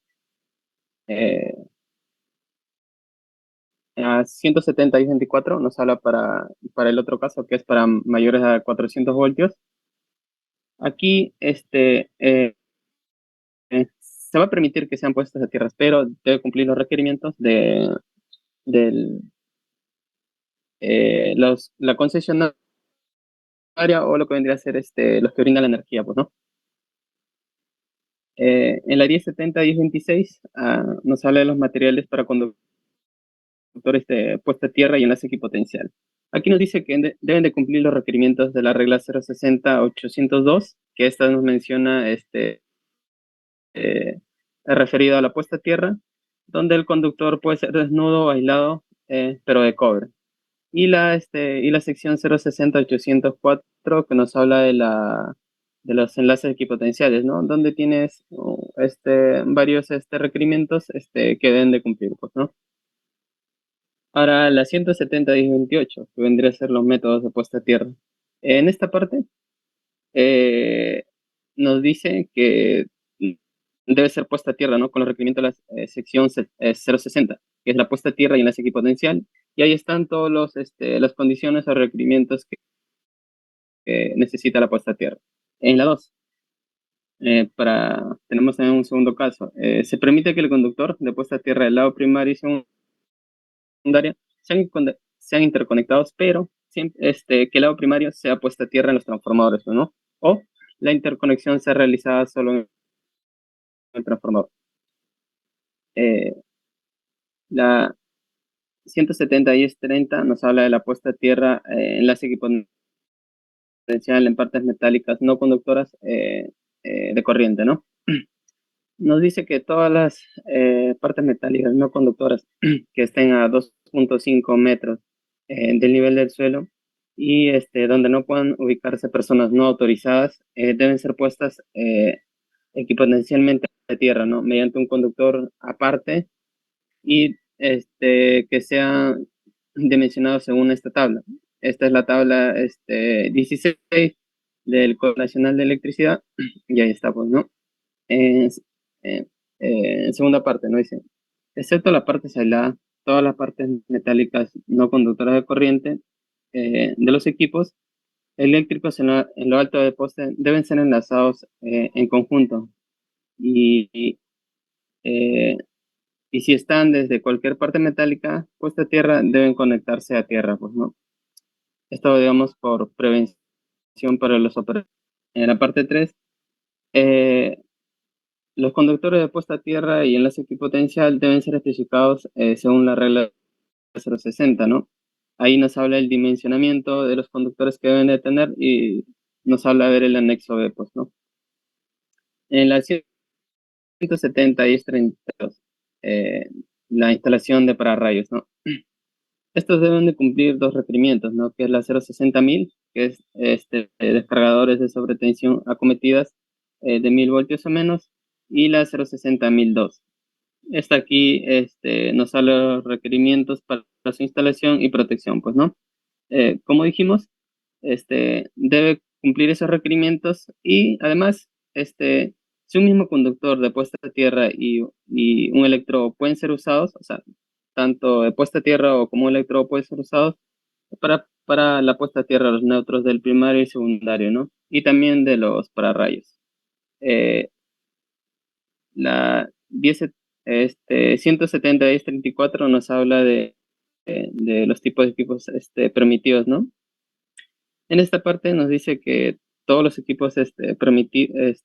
a 170-24 nos habla para el otro caso, que es para mayores a 400 voltios. Aquí se va a permitir que sean puestas a tierra, pero debe cumplir los requerimientos del, la concesionaria o lo que vendría a ser los que brindan la energía, pues, ¿no? En la 1070-1026 nos habla de los materiales para conductores de puesta a tierra y enlace equipotencial. Aquí nos dice que deben de cumplir los requerimientos de la regla 060-802, que esta nos menciona referido a la puesta a tierra, donde el conductor puede ser desnudo o aislado, pero de cobre. Y la sección 060-804 que nos habla de los enlaces equipotenciales, ¿no? Donde tienes varios requerimientos que deben de cumplir, pues, ¿no? Ahora, la 170-1028, que vendría a ser los métodos de puesta a tierra. En esta parte nos dice que debe ser puesta a tierra, ¿no? Con los requerimientos de la sección 060, que es la puesta a tierra y enlace equipotencial. Y ahí están todos las condiciones o requerimientos que necesita la puesta a tierra. En la 2, tenemos también un segundo caso. Se permite que el conductor de puesta a tierra del lado primario y secundaria sean interconectados, pero que el lado primario sea puesta a tierra en los transformadores, ¿no? O la interconexión sea realizada solo en el transformador. La 170-1030 nos habla de la puesta a tierra enlace equipotencial en partes metálicas no conductoras de corriente, ¿no? Nos dice que todas las partes metálicas no conductoras que estén a 2.5 metros del nivel del suelo y donde no puedan ubicarse personas no autorizadas deben ser puestas equipotencialmente a tierra, ¿no? Mediante un conductor aparte y que sea dimensionado según esta tabla. Esta es la tabla 16 del Código Nacional de Electricidad y ahí está, pues, ¿no? En, en segunda parte, ¿no? Dice, excepto la parte aislada, todas las partes metálicas no conductoras de corriente de los equipos eléctricos en lo alto del poste deben ser enlazados en conjunto eh, y si están desde cualquier parte metálica puesta a tierra, deben conectarse a tierra, pues, ¿no? Esto, digamos, por prevención para los operadores. En la parte 3, los conductores de puesta a tierra y enlace equipotencial deben ser especificados según la regla 060, ¿no? Ahí nos habla el dimensionamiento de los conductores que deben de tener y nos habla de ver el anexo B, pues, ¿no? En la 170 y 32, la instalación de pararrayos, ¿no? Estos deben de cumplir dos requerimientos, ¿no? Que es la 060.000, que es descargadores de sobretensión acometidas de 1000 voltios o menos, y la 060.002. Esta aquí nos sale los requerimientos para su instalación y protección, pues, ¿no? Como dijimos, debe cumplir esos requerimientos y además, si un mismo conductor de puesta a tierra y un electrodo pueden ser usados, o sea, tanto de puesta a tierra o como un electrodo pueden ser usados para la puesta a tierra, los neutros del primario y secundario, ¿no? Y también de los pararrayos. La 10, 170-1034 nos habla de los tipos de equipos permitidos, ¿no? En esta parte nos dice que todos los equipos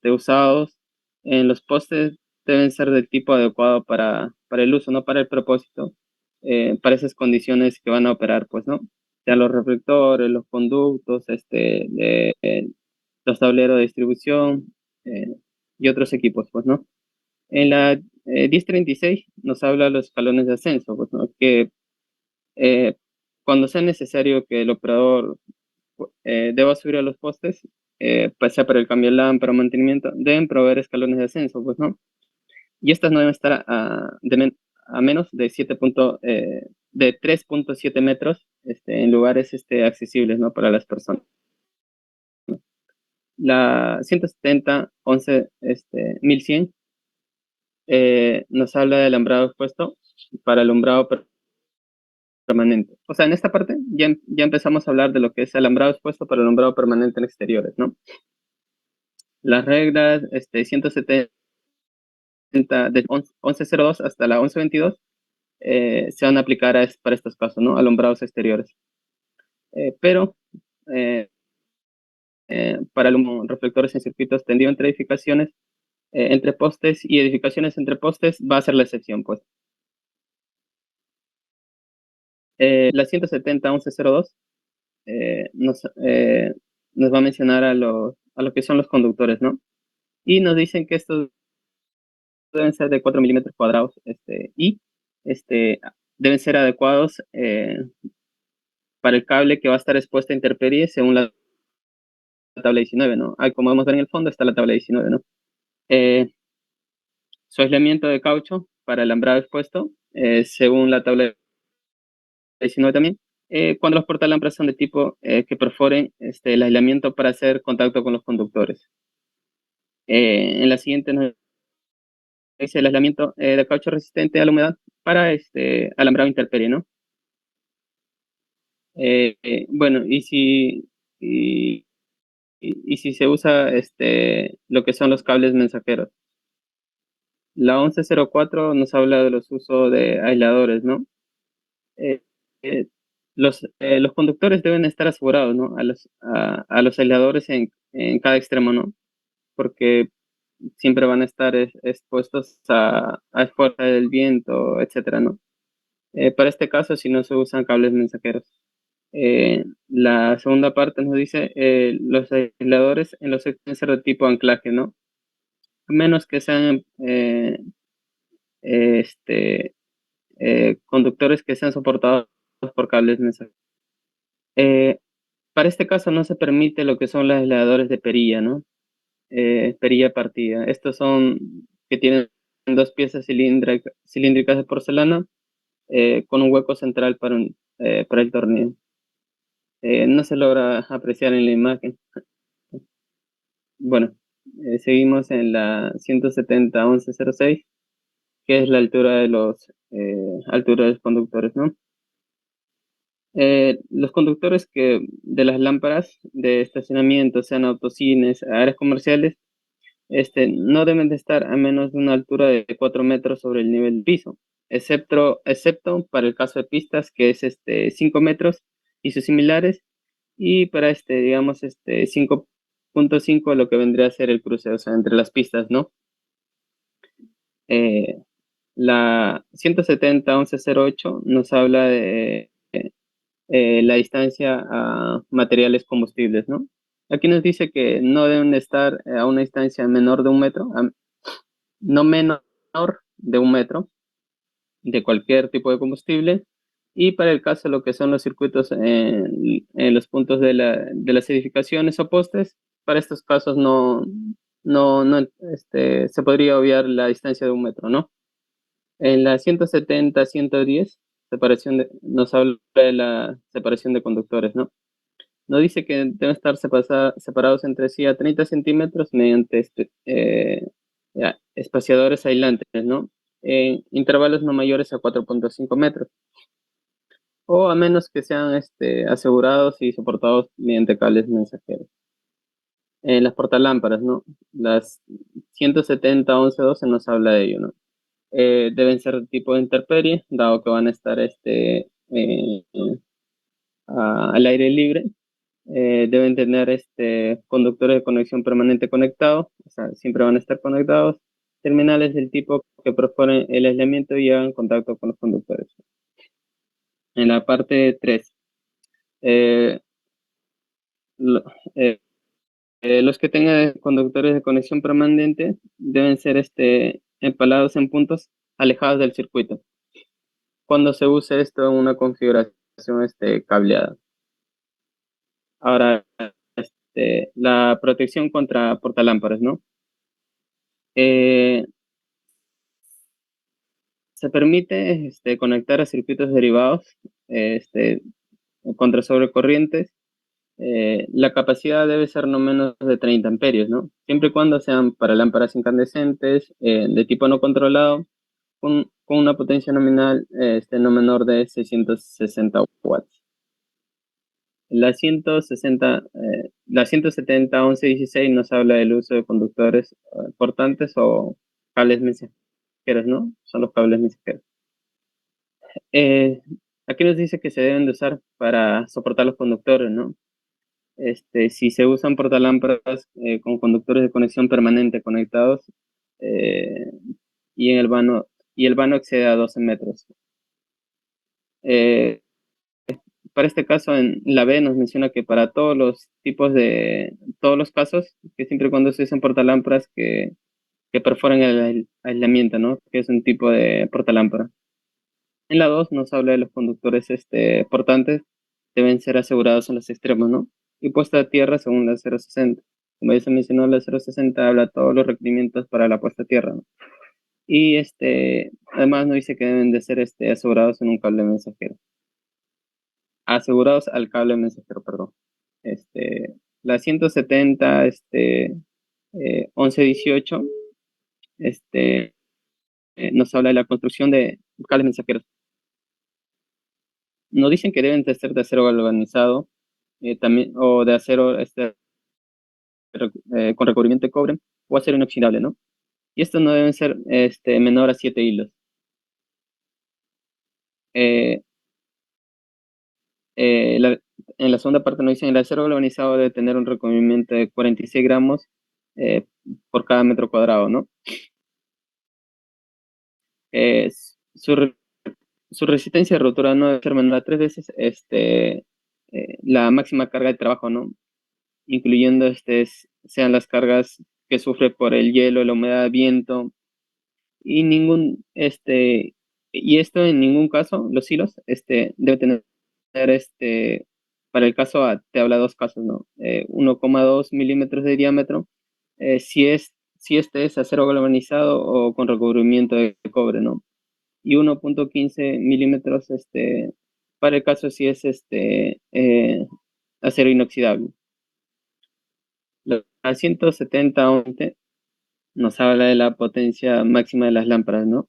usados en los postes deben ser del tipo adecuado para el uso, no para el propósito, para esas condiciones que van a operar, pues, ¿no? Sean los reflectores, los conductos, los tableros de distribución y otros equipos, pues, ¿no? En la 1036 nos habla de los escalones de ascenso, pues, ¿no? Que cuando sea necesario que el operador deba subir a los postes, pues sea para el cambio de lámpara o mantenimiento, deben proveer escalones de ascenso, pues, ¿no? Y estas no deben estar a menos de 3.7 metros en lugares accesibles, ¿no? Para las personas. La 170-11, 1100 nos habla de alambrado expuesto para alumbrado permanente. O sea, en esta parte ya empezamos a hablar de lo que es alambrado expuesto para alumbrado permanente en exteriores, ¿no? Las reglas 170 de 1102 hasta la 1122 se van a aplicar para estos casos, ¿no? Alumbrados exteriores. Pero para reflectores en circuitos tendidos entre edificaciones, entre postes y edificaciones entre postes va a ser la excepción, pues. La 170.1102 nos va a mencionar a lo que son los conductores, ¿no? Y nos dicen que estos deben ser de 4 milímetros cuadrados y deben ser adecuados para el cable que va a estar expuesto a intemperies según la tabla 19, ¿no? Como vamos a ver en el fondo está la tabla 19, ¿no? Su aislamiento de caucho para el alambrado expuesto, según la tabla 19 también. Cuando los portalámparas son de tipo que perforen el aislamiento para hacer contacto con los conductores. En la siguiente nos dice el aislamiento de caucho resistente a la humedad para alambrado intemperie, ¿no? Bueno, y si se usa lo que son los cables mensajeros. La 1104 nos habla de los usos de aisladores, ¿no? Eh, eh, los conductores deben estar asegurados, ¿no? A los aisladores en cada extremo, ¿no? Porque siempre van a estar expuestos a fuerza del viento, etcétera, ¿no? Para este caso, si no se usan cables mensajeros. La segunda parte nos dice los aisladores en los deben ser de tipo anclaje, ¿no? A menos que sean conductores que sean soportados por cables mensajeros. Para este caso no se permite lo que son los aisladores de perilla, ¿no? Perilla partida. Estos son que tienen dos piezas cilíndricas de porcelana con un hueco central para el tornillo. No se logra apreciar en la imagen. Bueno, seguimos en la 170.1106, que es la altura de los conductores, ¿no? Los conductores de las lámparas de estacionamiento, sean autocines, áreas comerciales, no deben de estar a menos de una altura de 4 metros sobre el nivel del piso, excepto para el caso de pistas, que es 5 metros y sus similares, y para digamos, 5.5 lo que vendría a ser el cruce, o sea, entre las pistas, ¿no? La 170.1108 nos habla de la distancia a materiales combustibles, ¿no? Aquí nos dice que no deben de estar a una distancia menor de 1 metro, no menor de 1 metro de cualquier tipo de combustible, y para el caso de lo que son los circuitos en los puntos de las edificaciones o postes, para estos casos se podría obviar la distancia de 1 metro, ¿no? En la 170-110 nos habla de la separación de conductores, ¿no? Nos dice que deben estar separados entre sí a 30 centímetros mediante espaciadores aislantes, ¿no? En intervalos no mayores a 4.5 metros, o a menos que sean asegurados y soportados mediante cables mensajeros. En las portalámparas, ¿no? Las 170.1112 nos habla de ello, ¿no? Deben ser de tipo de intemperie, dado que van a estar al aire libre. Deben tener conductores de conexión permanente conectados, o sea, siempre van a estar conectados. Terminales del tipo que perforen el aislamiento y hagan contacto con los conductores. En la parte 3, eh, lo- eh, los que tengan conductores de conexión permanente deben ser empalados en puntos alejados del circuito, cuando se use esto en una configuración cableada. Ahora, la protección contra portalámparas, ¿no? Se permite conectar a circuitos derivados contra sobrecorrientes. La capacidad debe ser no menos de 30 amperios, ¿no? Siempre y cuando sean para lámparas incandescentes, de tipo no controlado, con una potencia nominal no menor de 660 watts. La 170.11.16 nos habla del uso de conductores portantes o cables mensajeros, ¿no? Son los cables mensajeros. Aquí nos dice que se deben de usar para soportar los conductores, ¿no? Si se usan portalámparas con conductores de conexión permanente conectados eh, y el vano excede a 12 metros. Para este caso, en la B nos menciona que para todos los todos los casos, que siempre y cuando se usen portalámparas que perforen el aislamiento, ¿no? Que es un tipo de portalámpara. En la 2 nos habla de los conductores portantes, deben ser asegurados en los extremos, ¿no? Y puesta a tierra según la 060. Como ya se mencionó, la 060 habla de todos los requerimientos para la puesta a tierra, ¿no? Y además nos dice que deben de ser asegurados en un cable mensajero. Asegurados al cable mensajero, perdón. La 170, 1118, nos habla de la construcción de cables mensajeros. Nos dicen que deben de ser de acero galvanizado, también, o de acero con recubrimiento de cobre, o acero inoxidable, ¿no? Y estos no deben ser menor a 7 hilos. Eh, en la segunda parte nos dicen el acero galvanizado debe tener un recubrimiento de 46 gramos por cada metro cuadrado, ¿no? Eh, su, re- su resistencia de rotura no debe ser menor a 3 veces la máxima carga de trabajo, ¿no? Incluyendo sean las cargas que sufre por el hielo, la humedad, viento, y y esto en ningún caso, los hilos, debe tener, para el caso A, te habla dos casos, ¿no? 1,2 milímetros de diámetro, si este es acero galvanizado o con recubrimiento de cobre, ¿no? Y 1,15 milímetros, para el caso si es acero inoxidable. La 170 nos habla de la potencia máxima de las lámparas, ¿no?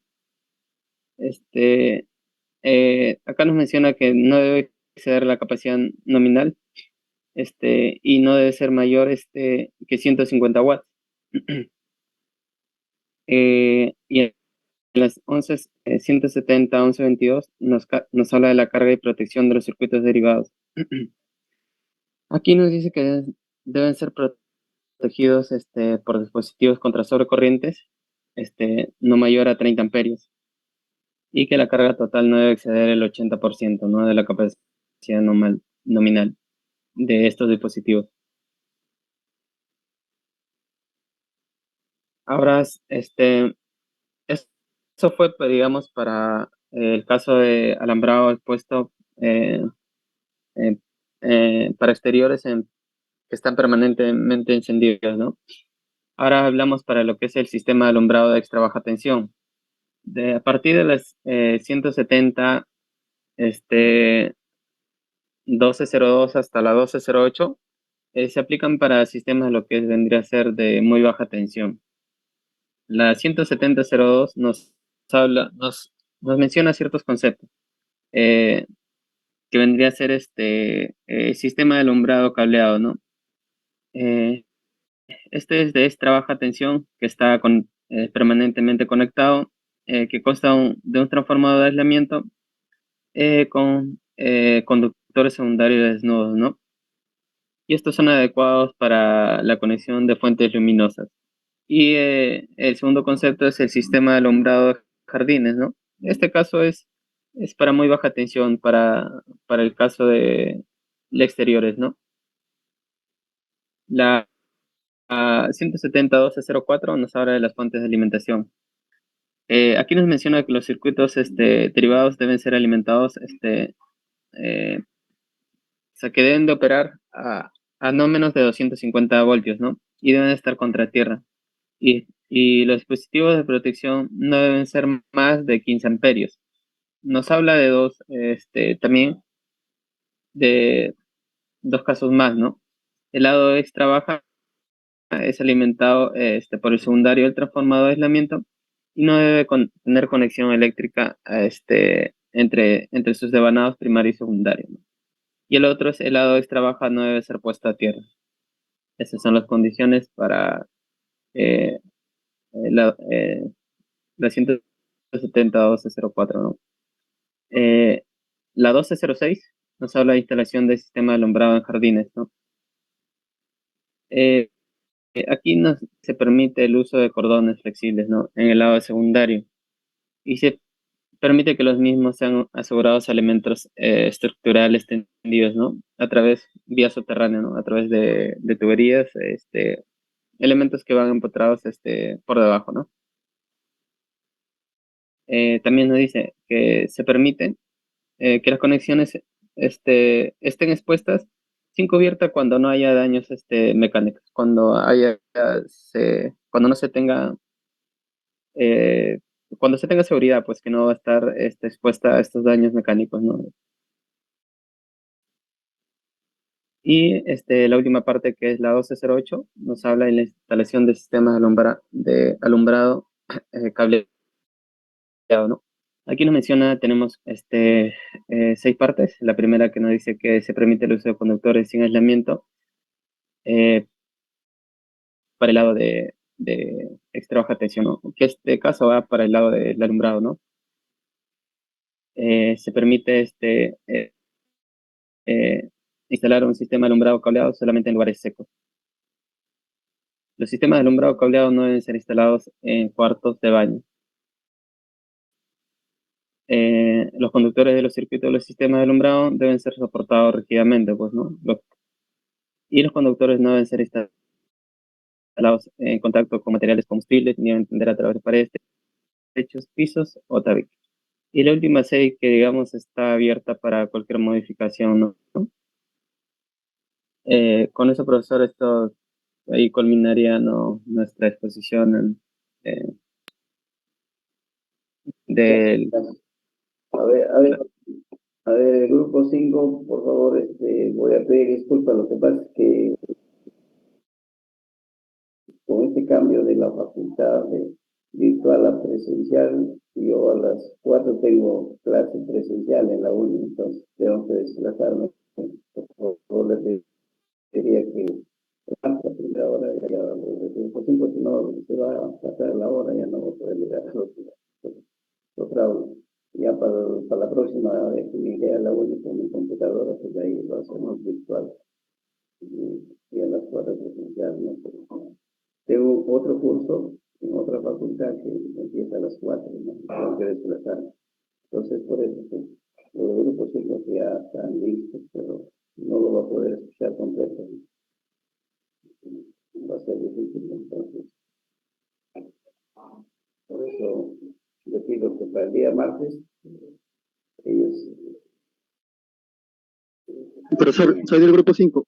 Acá nos menciona que no debe exceder la capacidad nominal, y no debe ser mayor que 150 watts. Y en las 170, 1122 nos habla de la carga y protección de los circuitos derivados. Aquí nos dice que deben ser protegidos por dispositivos contra sobrecorrientes, no mayor a 30 amperios, y que la carga total no debe exceder el 80%, ¿no? De la capacidad nominal de estos dispositivos. Ahora, eso fue, pues, digamos, para el caso de alambrado expuesto eh, eh, para exteriores que están permanentemente encendidos, ¿no? Ahora hablamos para lo que es el sistema de alumbrado de extra baja tensión. A partir de las 170, 1202 hasta la 1208, se aplican para sistemas lo que vendría a ser de muy baja tensión. La 170.02 nos menciona ciertos conceptos, eh, que vendría a ser sistema de alumbrado cableado, ¿no? Este es de extra baja tensión que está permanentemente conectado, que consta de un transformador de aislamiento con conductores secundarios desnudos, ¿no? Y estos son adecuados para la conexión de fuentes luminosas. Y el segundo concepto es el sistema de alumbrado de jardines, ¿no? Este caso es para muy baja tensión, para el caso de exteriores, ¿no? La 170.1204 nos habla de las fuentes de alimentación. Aquí nos menciona que los circuitos derivados deben ser alimentados, o sea, que deben de operar a no menos de 250 voltios, ¿no? Y deben estar contra tierra. Y los dispositivos de protección no deben ser más de 15 amperios. Nos habla de también de dos casos más, ¿no? El lado extra baja es alimentado por el secundario del transformador de aislamiento, y no debe tener conexión eléctrica entre sus devanados primario y secundario, ¿no? Y el otro es el lado extra baja no debe ser puesto a tierra. Esas son las condiciones para eh, la, la 170.1204, ¿no? Eh, la 1206 nos habla de instalación de sistema de alumbrado en jardines, ¿no? Eh, Aquí se permite el uso de cordones flexibles, ¿no? En el lado secundario. Y se permite que los mismos sean asegurados a elementos estructurales tendidos, ¿no? A través, vía subterránea, ¿no? A través de tuberías, elementos que van empotrados por debajo, ¿no? También nos dice que se permite que las conexiones estén expuestas sin cubierta cuando no haya daños mecánicos, cuando no se tenga, eh, cuando se tenga seguridad, pues que no va a estar expuesta a estos daños mecánicos, ¿no? Y la última parte, que es la 1208, nos habla de la instalación de sistemas de alumbrado cableado, ¿no? Aquí nos menciona, tenemos 6 partes. La primera, que nos dice que se permite el uso de conductores sin aislamiento eh, para el lado de extra baja tensión, ¿no? Que este caso va para el lado del alumbrado, ¿no? Se permite eh, instalar un sistema de alumbrado cableado solamente en lugares secos. Los sistemas de alumbrado cableado no deben ser instalados en cuartos de baño. Los conductores de los circuitos de los sistemas de alumbrado deben ser soportados rígidamente, pues, ¿no? Y los conductores no deben ser instalados en contacto con materiales combustibles, ni deben tender a través de paredes, techos, pisos o tabiques. Y la última 6, que digamos está abierta para cualquier modificación, ¿no? Con eso, profesor, esto ahí culminaría, ¿no?, nuestra exposición eh, del... A ver, el grupo 5, por favor, voy a pedir disculpas. Lo que pasa es que con este cambio de la facultad de virtual a presencial, yo a las 4 tengo clase presencial en la uni, entonces tengo que desplazarme. Por favor, les pediría que la primera hora ya el grupo 5, si no se va a pasar la hora, ya no voy a poder llegar a otra aula. Ya para la próxima vez que llegue a la uni con mi computadora, pues ahí lo hacemos virtual. Y a las 4 presencial, ¿no? Tengo otro curso en otra facultad que empieza a las 4, ¿no? Tengo que desplazar. Entonces, por eso que los grupos 5 ya están listos, pero no lo va a poder escuchar completo. Va a ser difícil, entonces. Por eso le pido que para el día martes ellos... Profesor, soy del grupo 5.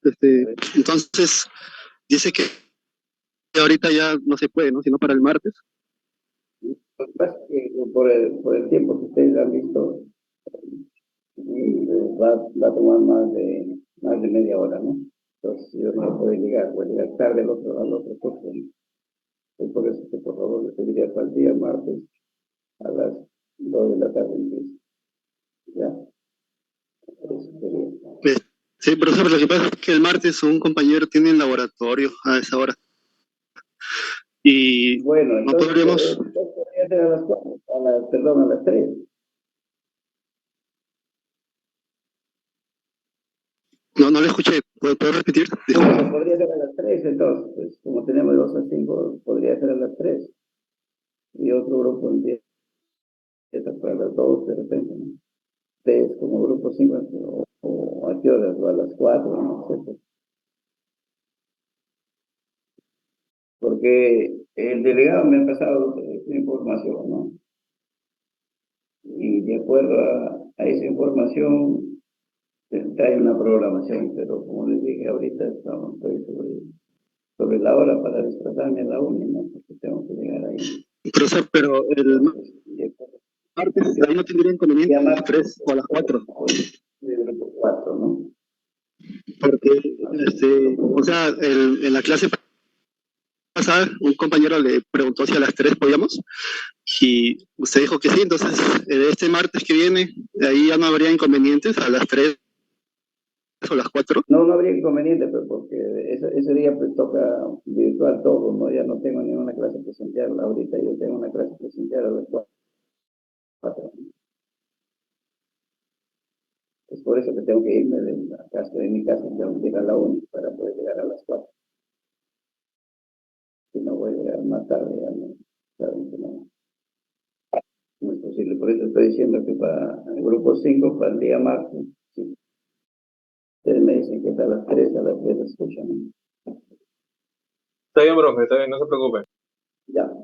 Entonces, dice que ahorita ya no se puede, ¿no? Sino para el martes. Lo que pasa es que por el tiempo que ustedes han visto, va a tomar más de media hora, ¿no? Entonces yo no puedo llegar, voy a llegar tarde al otro curso. Es por eso que por favor les pediría para el día martes a las 2 de la tarde empieza. ¿Ya? Eso sería. Pues, sí, profesor, lo que pasa es que el martes un compañero tiene el laboratorio a esa hora. Y bueno, entonces, no podríamos... podría ser a las 4, a las 3. No le escuché. ¿Puedo repetir? Bueno, podría ser a las 3, entonces, pues, como tenemos 2 a 5, podría ser a las 3. Y otro grupo empieza para las 2 de repente, ¿no? Ustedes como grupo 5, o a qué horas, o a las 4, no sé. Pues. Porque el delegado me ha pasado esa información, ¿no? Y de acuerdo a esa información, hay una programación, pero como les dije ahorita, estoy sobre la hora para desplazarme a la uni, ¿no? Porque tengo que llegar ahí. Profesor, pero el martes ahí no tendría inconveniente a las 3 o a las 4. El 4, ¿no? Porque, o sea, en la clase pasada, un compañero le preguntó si a las 3 podíamos, Y usted dijo que sí, entonces este martes que viene, ahí ya no habría inconvenientes a las 3 o las 4. No, no habría inconveniente, pues, porque ese día pues toca virtual todo, ¿no? Ya no tengo ninguna clase presencial. Ahorita yo tengo una clase presencial a las 4. Es por eso que tengo que irme de la casa, de mi casa, tengo que ir a la 1 para poder llegar a las 4. Si no voy a llegar más tarde, ya no, saben que no es posible. Por eso estoy diciendo que para el grupo 5, para el día martes, sí. Ustedes me dicen que a las 3 escuchan. Está bien, profe, está bien, no se preocupe. Ya.